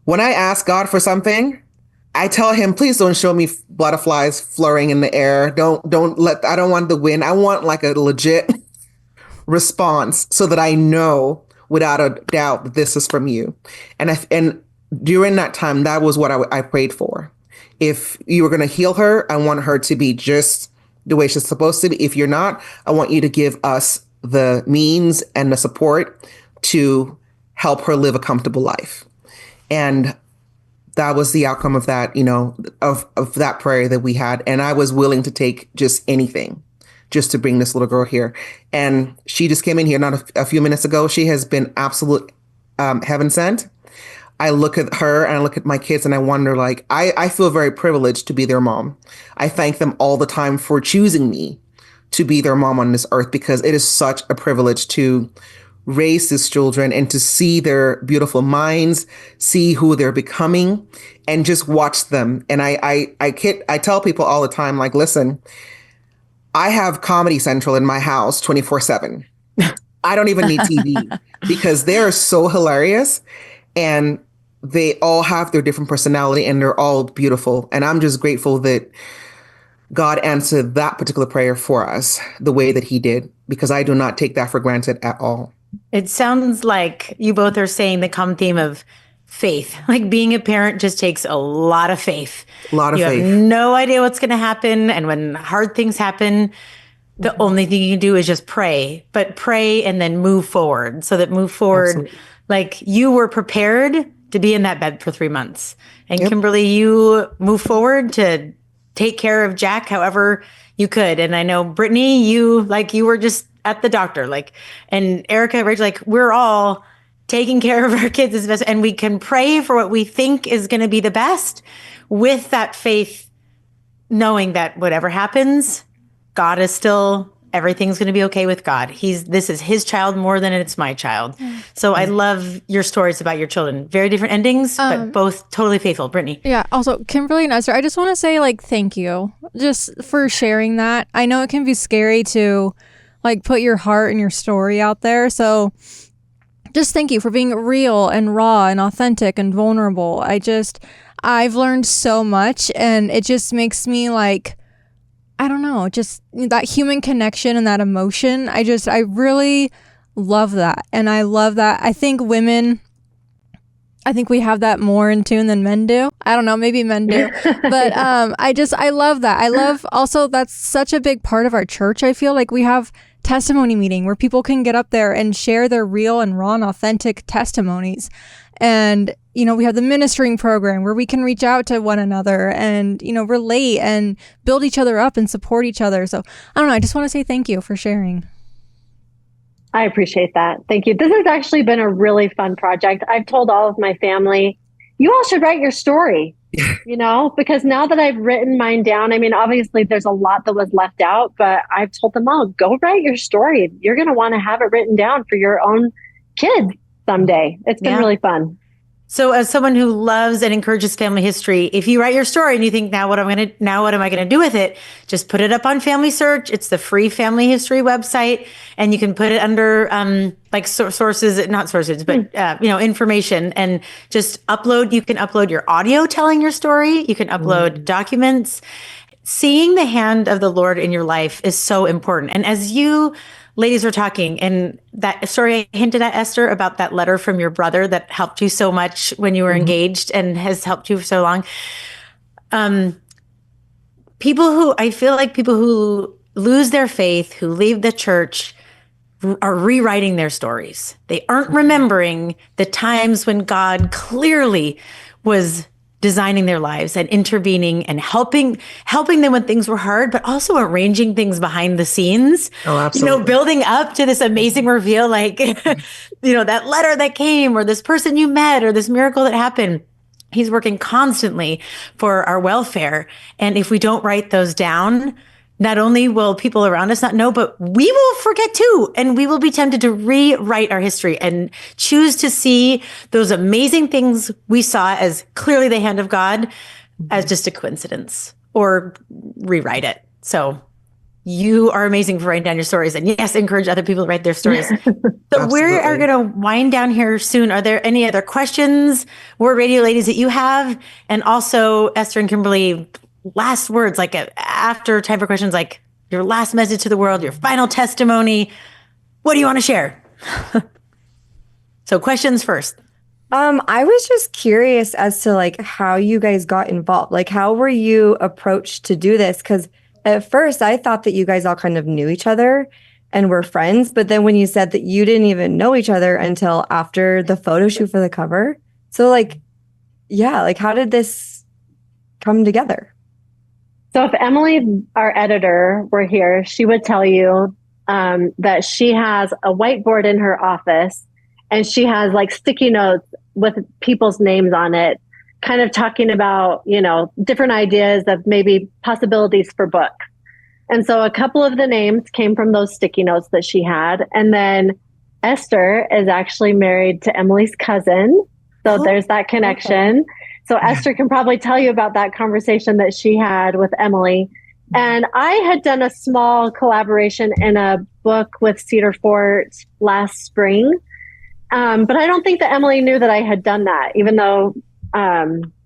when I ask God for something, I tell him, please don't show me butterflies fluttering in the air. I don't want the wind. I want like a legit response so that I know without a doubt that this is from you. And during that time, that was what I prayed for. If you were going to heal her, I want her to be just the way she's supposed to be. If you're not, I want you to give us the means and the support to help her live a comfortable life. And that was the outcome of that, of that prayer that we had. And I was willing to take just anything just to bring this little girl here. And she just came in here not a few minutes ago. She has been absolute heaven sent. I look at her and I look at my kids and I wonder, like, I feel very privileged to be their mom. I thank them all the time for choosing me to be their mom on this earth, because it is such a privilege to raise these children and to see their beautiful minds, see who they're becoming, and just watch them. And I tell people all the time, like, listen, I have Comedy Central in my house 24/7. I don't even need TV because they're so hilarious. And they all have their different personality and they're all beautiful. And I'm just grateful that God answered that particular prayer for us the way that he did, because I do not take that for granted at all. It sounds like you both are saying the common theme of faith. Like, being a parent just takes a lot of faith. A lot of faith. You have no idea what's going to happen. And when hard things happen, the only thing you can do is just pray, but pray and then move forward. So that move forward, absolutely. Like, you were prepared to be in that bed for 3 months. And yep. Kimberly, you move forward to take care of Jack however you could. And I know Brittany, you were just at the doctor, and Erica, Rachel, we're all taking care of our kids as best, and we can pray for what we think is going to be the best with that faith, knowing that whatever happens, God is still, everything's going to be okay with God. This is his child more than it's my child. So I love your stories about your children. Very different endings, but both totally faithful. Brittany. Yeah. Also, Kimberly and Esther, I just want to say thank you just for sharing that. I know it can be scary to put your heart and your story out there. So just thank you for being real and raw and authentic and vulnerable. I've learned so much, and it just makes me I don't know, just that human connection and that emotion. I really love that. And I love that. I think we have that more in tune than men do. I don't know, maybe men do. But I love that. I love also, that's such a big part of our church. I feel like we have testimony meeting where people can get up there and share their real and raw and authentic testimonies. And, we have the ministering program where we can reach out to one another and, relate and build each other up and support each other. So I don't know. I just want to say thank you for sharing. I appreciate that. Thank you. This has actually been a really fun project. I've told all of my family, you all should write your story, because now that I've written mine down, obviously there's a lot that was left out, but I've told them all, go write your story. You're going to want to have it written down for your own kids someday. It's been really fun. So as someone who loves and encourages family history, if you write your story and you think, now what am I going to do with it? Just put it up on Family Search. It's the free family history website, and you can put it under sources, not sources, but information, and just upload. You can upload your audio telling your story. You can upload documents. Seeing the hand of the Lord in your life is so important. And as you ladies were talking, and that story I hinted at, Esther, about that letter from your brother that helped you so much when you were engaged and has helped you for so long. People who lose their faith, who leave the church, are rewriting their stories. They aren't remembering the times when God clearly was designing their lives and intervening and helping them when things were hard, but also arranging things behind the scenes. Oh, absolutely. Building up to this amazing reveal, that letter that came, or this person you met, or this miracle that happened. He's working constantly for our welfare. And if we don't write those down, not only will people around us not know, but we will forget too. And we will be tempted to rewrite our history and choose to see those amazing things we saw as clearly the hand of God as just a coincidence, or rewrite it. So you are amazing for writing down your stories. And yes, encourage other people to write their stories. So we are going to wind down here soon. Are there any other questions, Word Radio ladies, that you have? And also, Esther and Kimberly, last words, like after time for questions, like your last message to the world, your final testimony. What do you want to share? So questions first. I was just curious as to like how you guys got involved. Like, how were you approached to do this? Because at first I thought that you guys all kind of knew each other and were friends. But then when you said that you didn't even know each other until after the photo shoot for the cover. So like, yeah, like how did this come together? So if Emily, our editor, were here, she would tell you that she has a whiteboard in her office and she has like sticky notes with people's names on it, kind of talking about, you know, different ideas of maybe possibilities for books. And so a couple of the names came from those sticky notes that she had. And then Esther is actually married to Emily's cousin. So there's that connection. Okay. So Esther can probably tell you about that conversation that she had with Emily. And I had done a small collaboration in a book with Cedar Fort last spring. But I don't think that Emily knew that I had done that, even though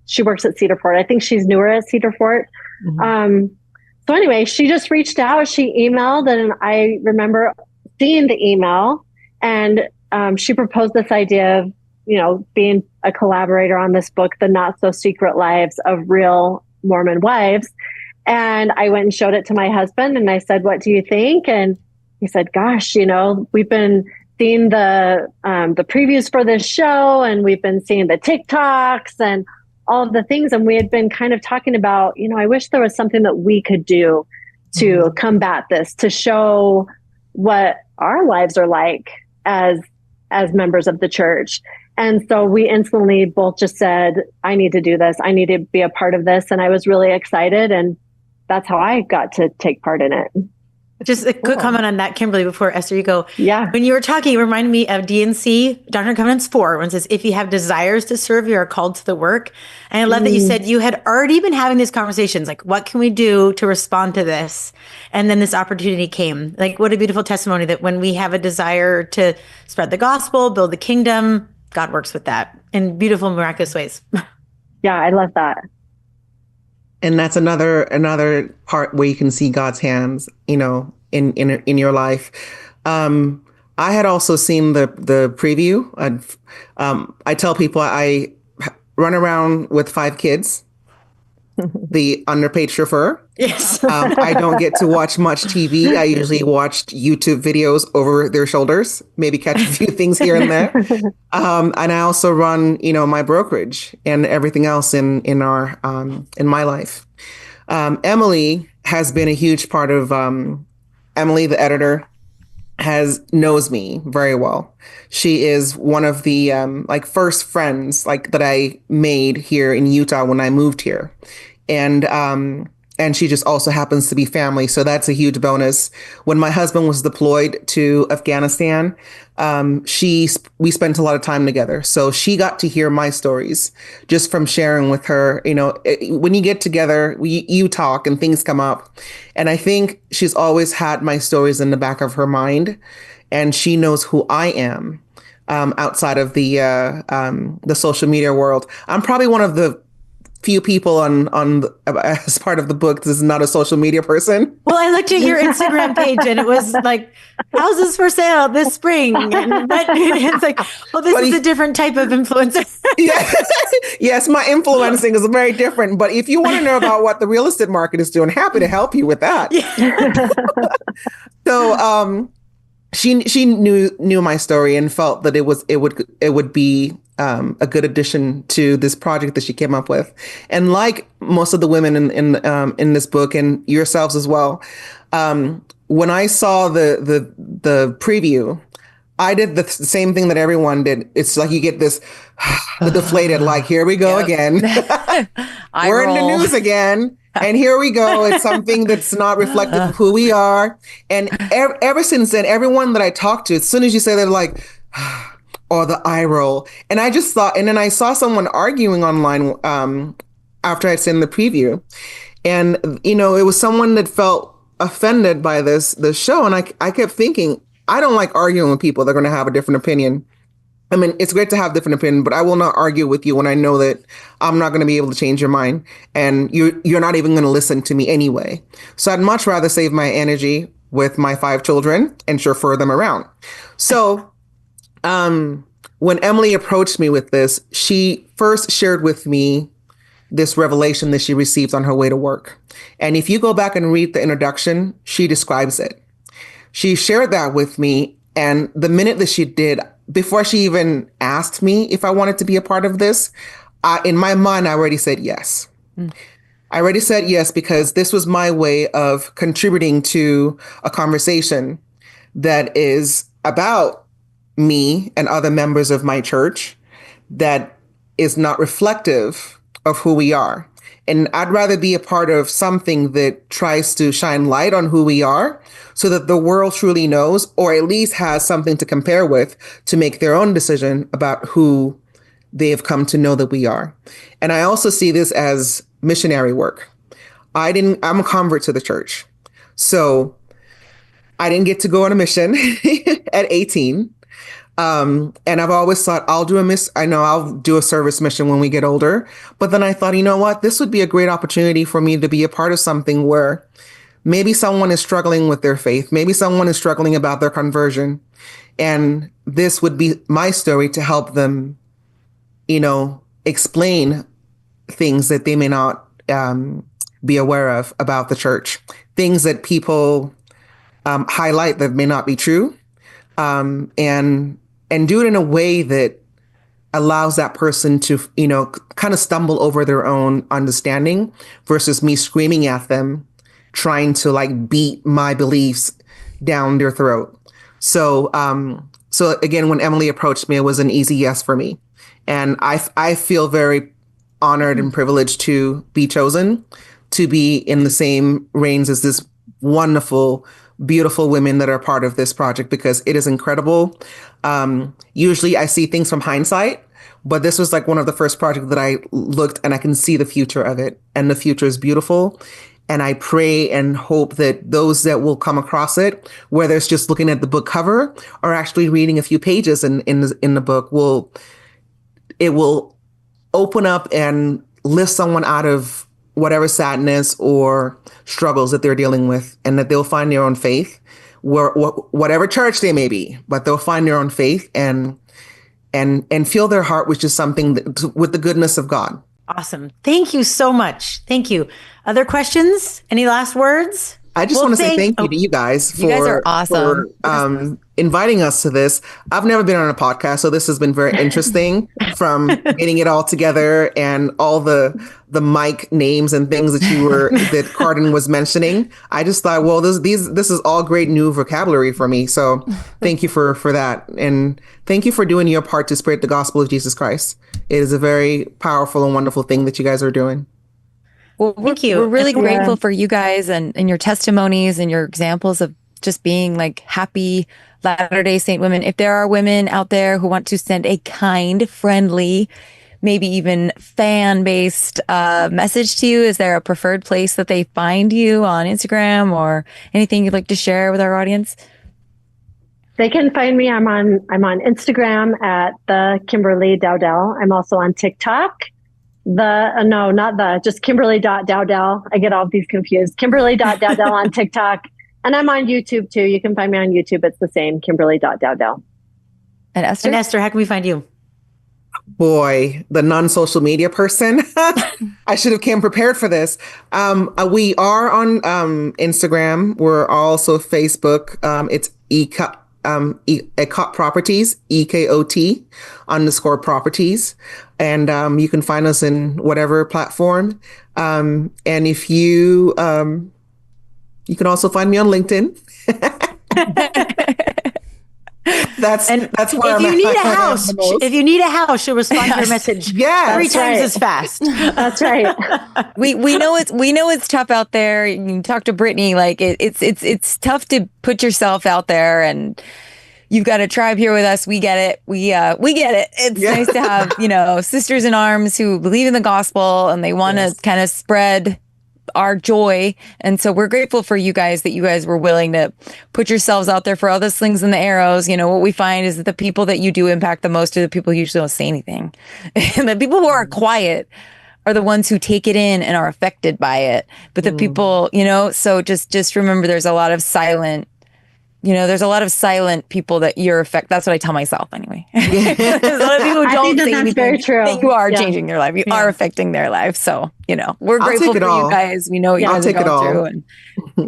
she works at Cedar Fort. I think she's newer at Cedar Fort. Mm-hmm. So anyway, she just reached out, she emailed, and I remember seeing the email, and she proposed this idea of, you know, being a collaborator on this book, The Not So Secret Lives of Real Mormon Wives. And I went and showed it to my husband and I said, what do you think? And he said, gosh, you know, we've been seeing the previews for this show and we've been seeing the TikToks and all of the things. And we had been kind of talking about, you know, I wish there was something that we could do to combat this, to show what our lives are like as members of the church. And so we instantly both just said, I need to do this. I need to be a part of this. And I was really excited. And that's how I got to take part in it. Just a quick comment on that, Kimberly, before Esther, you go. Yeah. When you were talking, it reminded me of D&C, Doctrine and Covenants 4, when it says, if you have desires to serve, you are called to the work. And I love that you said you had already been having these conversations, like, what can we do to respond to this? And then this opportunity came. Like, what a beautiful testimony that when we have a desire to spread the gospel, build the kingdom, God works with that in beautiful, miraculous ways. Yeah, I love that. And that's another part where you can see God's hands, you know, in your life. I had also seen the preview. I tell people I run around with 5 kids, the underpaid chauffeur. Yes. I don't get to watch much TV. I usually watch YouTube videos over their shoulders, maybe catch a few things here and there. And I also run, you know, my brokerage and everything else in my life. Emily has been a huge part of, Emily, the editor, knows me very well. She is one of the first friends that I made here in Utah when I moved here. And she just also happens to be family. So that's a huge bonus. When my husband was deployed to Afghanistan, we spent a lot of time together. So she got to hear my stories just from sharing with her. You know, when you get together, you talk and things come up. And I think she's always had my stories in the back of her mind. And she knows who I am outside of the social media world. I'm probably one of the few people as part of the book this is not a social media person. Well, I looked at your Instagram page and it was like, houses for sale this spring. And it's like, well, this is a different type of influencer. Yes, my influencing is very different. But if you want to know about what the real estate market is doing, happy to help you with that. Yeah. So she knew my story and felt that it would be a good addition to this project that she came up with. And like most of the women in this book and yourselves as well, when I saw the preview, I did the same thing that everyone did. It's like you get this the deflated, like, here we go again. We're in the news again. And here we go. It's something that's not reflective of who we are. And ever since then, everyone that I talked to, as soon as you say, they're like, or the eye roll. And I just thought, and then I saw someone arguing online after I'd seen the preview. And, you know, it was someone that felt offended by this show. And I kept thinking, I don't like arguing with people that are going to have a different opinion. I mean, it's great to have different opinion, but I will not argue with you when I know that I'm not going to be able to change your mind, and you're not even going to listen to me anyway. So I'd much rather save my energy with my 5 children and chauffeur them around. So when Emily approached me with this, she first shared with me this revelation that she received on her way to work. And if you go back and read the introduction, she describes it. She shared that with me, and the minute that she did, before she even asked me if I wanted to be a part of this, in my mind, I already said yes. I already said yes, because this was my way of contributing to a conversation that is about me and other members of my church that is not reflective of who we are. And I'd rather be a part of something that tries to shine light on who we are so that the world truly knows, or at least has something to compare with to make their own decision about who they have come to know that we are. And I also see this as missionary work. I'm a convert to the church. So I didn't get to go on a mission at 18. And I've always thought I'll do a service mission when we get older. But then I thought, you know what, this would be a great opportunity for me to be a part of something where maybe someone is struggling with their faith. Maybe someone is struggling about their conversion. And this would be my story to help them, you know, explain things that they may not be aware of about the church, things that people highlight that may not be true. And do it in a way that allows that person to, you know, kind of stumble over their own understanding versus me screaming at them, trying to like beat my beliefs down their throat. So again, when Emily approached me, it was an easy yes for me. And I feel very honored and privileged to be chosen to be in the same reigns as this wonderful, beautiful women that are part of this project, because it is incredible. Usually I see things from hindsight, but this was like one of the first projects that I looked and I can see the future of it. And the future is beautiful. And I pray and hope that those that will come across it, whether it's just looking at the book cover or actually reading a few pages in the book, will open up and lift someone out of whatever sadness or struggles that they're dealing with, and that they'll find their own faith, whatever church they may be, but they'll find their own faith and fill their heart, which is something with the goodness of God. Awesome. Thank you so much. Thank you. Other questions? Any last words? I just want to say thank you to you guys for, you guys are awesome. for inviting us to this. I've never been on a podcast, so this has been very interesting from getting it all together and all the mic names and things that Cardin was mentioning. I just thought, well, this is all great new vocabulary for me. So thank you for that. And thank you for doing your part to spread the gospel of Jesus Christ. It is a very powerful and wonderful thing that you guys are doing. Well, thank you. We're really grateful for you guys and your testimonies and your examples of just being like happy Latter-day Saint women. If there are women out there who want to send a kind, friendly, maybe even fan-based message to you, is there a preferred place that they find you on Instagram or anything you'd like to share with our audience? They can find me. I'm on Instagram at the Kimberly Dowdell. I'm also on TikTok. Just Kimberly.Dowdell. I get all of these confused. Kimberly.Dowdell on TikTok. And I'm on YouTube too. You can find me on YouTube. It's the same, Kimberly.Dowdell. And Esther, how can we find you? Boy, the non-social media person. I should have came prepared for this. We are on Instagram. We're also Facebook. It's Ekot Properties, EKOT_properties. And you can find us in whatever platform. And if you can also find me on LinkedIn. That's where if you need a house, she'll respond to your message 3 times as fast. That's right. We know it's tough out there. You can talk to Brittany. Like it's tough to put yourself out there, and you've got a tribe here with us. We get it. We get it. It's nice to have, sisters in arms who believe in the gospel and they want to kind of spread our joy. And so we're grateful for you guys that you guys were willing to put yourselves out there for all the slings and the arrows. What we find is that the people that you do impact the most are the people who usually don't say anything. And the people who are quiet are the ones who take it in and are affected by it. But the people, so just remember there's a lot of silent people that you're affected. That's what I tell myself anyway. There's a lot of people who don't say anything. Very true. That you are changing their life. You are affecting their life. So, we're grateful for you guys. We know what you guys are going through. And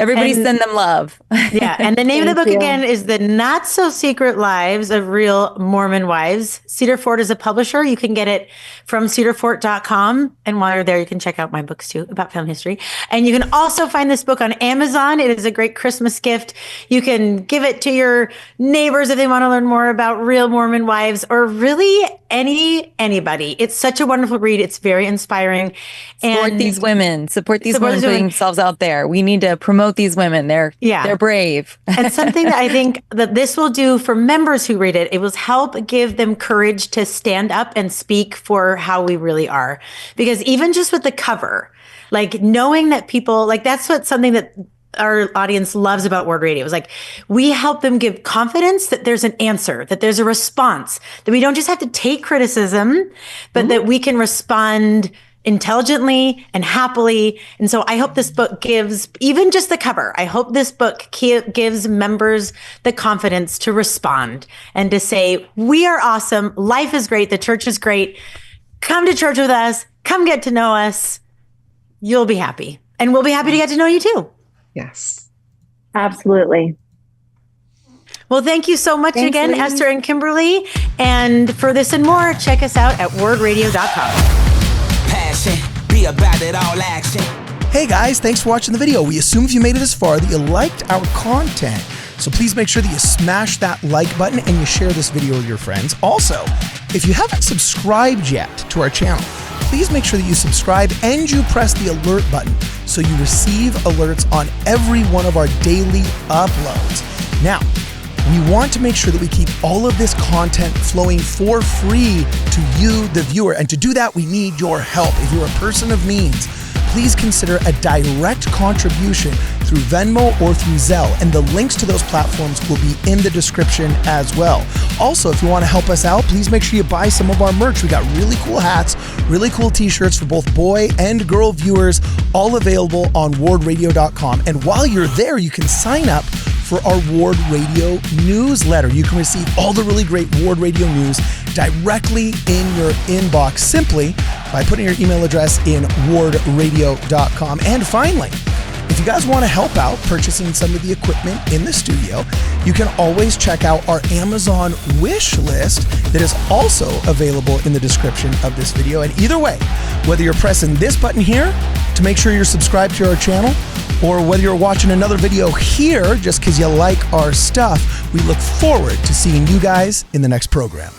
everybody send them love. Yeah. And the name of the book again is The Not So Secret Lives of Real Mormon Wives. Cedar Fort is a publisher. You can get it from cedarfort.com. And while you're there, you can check out my books too about family history. And you can also find this book on Amazon. It is a great Christmas gift. You can give it to your neighbors if they want to learn more about real Mormon wives, or really anybody. It's such a wonderful read. It's very inspiring. Support these women putting themselves out there. We need to promote these women. They're brave. And something that I think that this will do for members who read it, it will help give them courage to stand up and speak for how we really are. Because even just with the cover, like knowing that people, like that's something that our audience loves about Word Radio. It's like we help them give confidence that there's an answer, that there's a response, that we don't just have to take criticism, but that we can respond intelligently and happily. And so I hope this book gives, even just the cover, I hope this book gives members the confidence to respond and to say, we are awesome. Life is great. The church is great. Come to church with us. Come get to know us. You'll be happy. And we'll be happy to get to know you too. Yes. Absolutely. Well, thank you so much again, Esther and Kimberly. And for this and more, check us out at wardradio.com. Passion, be about it, all action. Hey guys, thanks for watching the video. We assume if you made it this far that you liked our content. So please make sure that you smash that like button and you share this video with your friends. Also, if you haven't subscribed yet to our channel, please make sure that you subscribe and you press the alert button so you receive alerts on every one of our daily uploads. Now, we want to make sure that we keep all of this content flowing for free to you, the viewer. And to do that, we need your help. If you're a person of means, please consider a direct contribution through Venmo or through Zelle, and the links to those platforms will be in the description as well. Also, if you want to help us out, please make sure you buy some of our merch. We got really cool hats, really cool t-shirts for both boy and girl viewers, all available on wardradio.com. And while you're there, you can sign up for our Ward Radio newsletter. You can receive all the really great Ward Radio news directly in your inbox simply by putting your email address in wardradio.com. And finally, if you guys want to help out purchasing some of the equipment in the studio, you can always check out our Amazon wish list that is also available in the description of this video. And either way, whether you're pressing this button here to make sure you're subscribed to our channel, or whether you're watching another video here just because you like our stuff, we look forward to seeing you guys in the next program.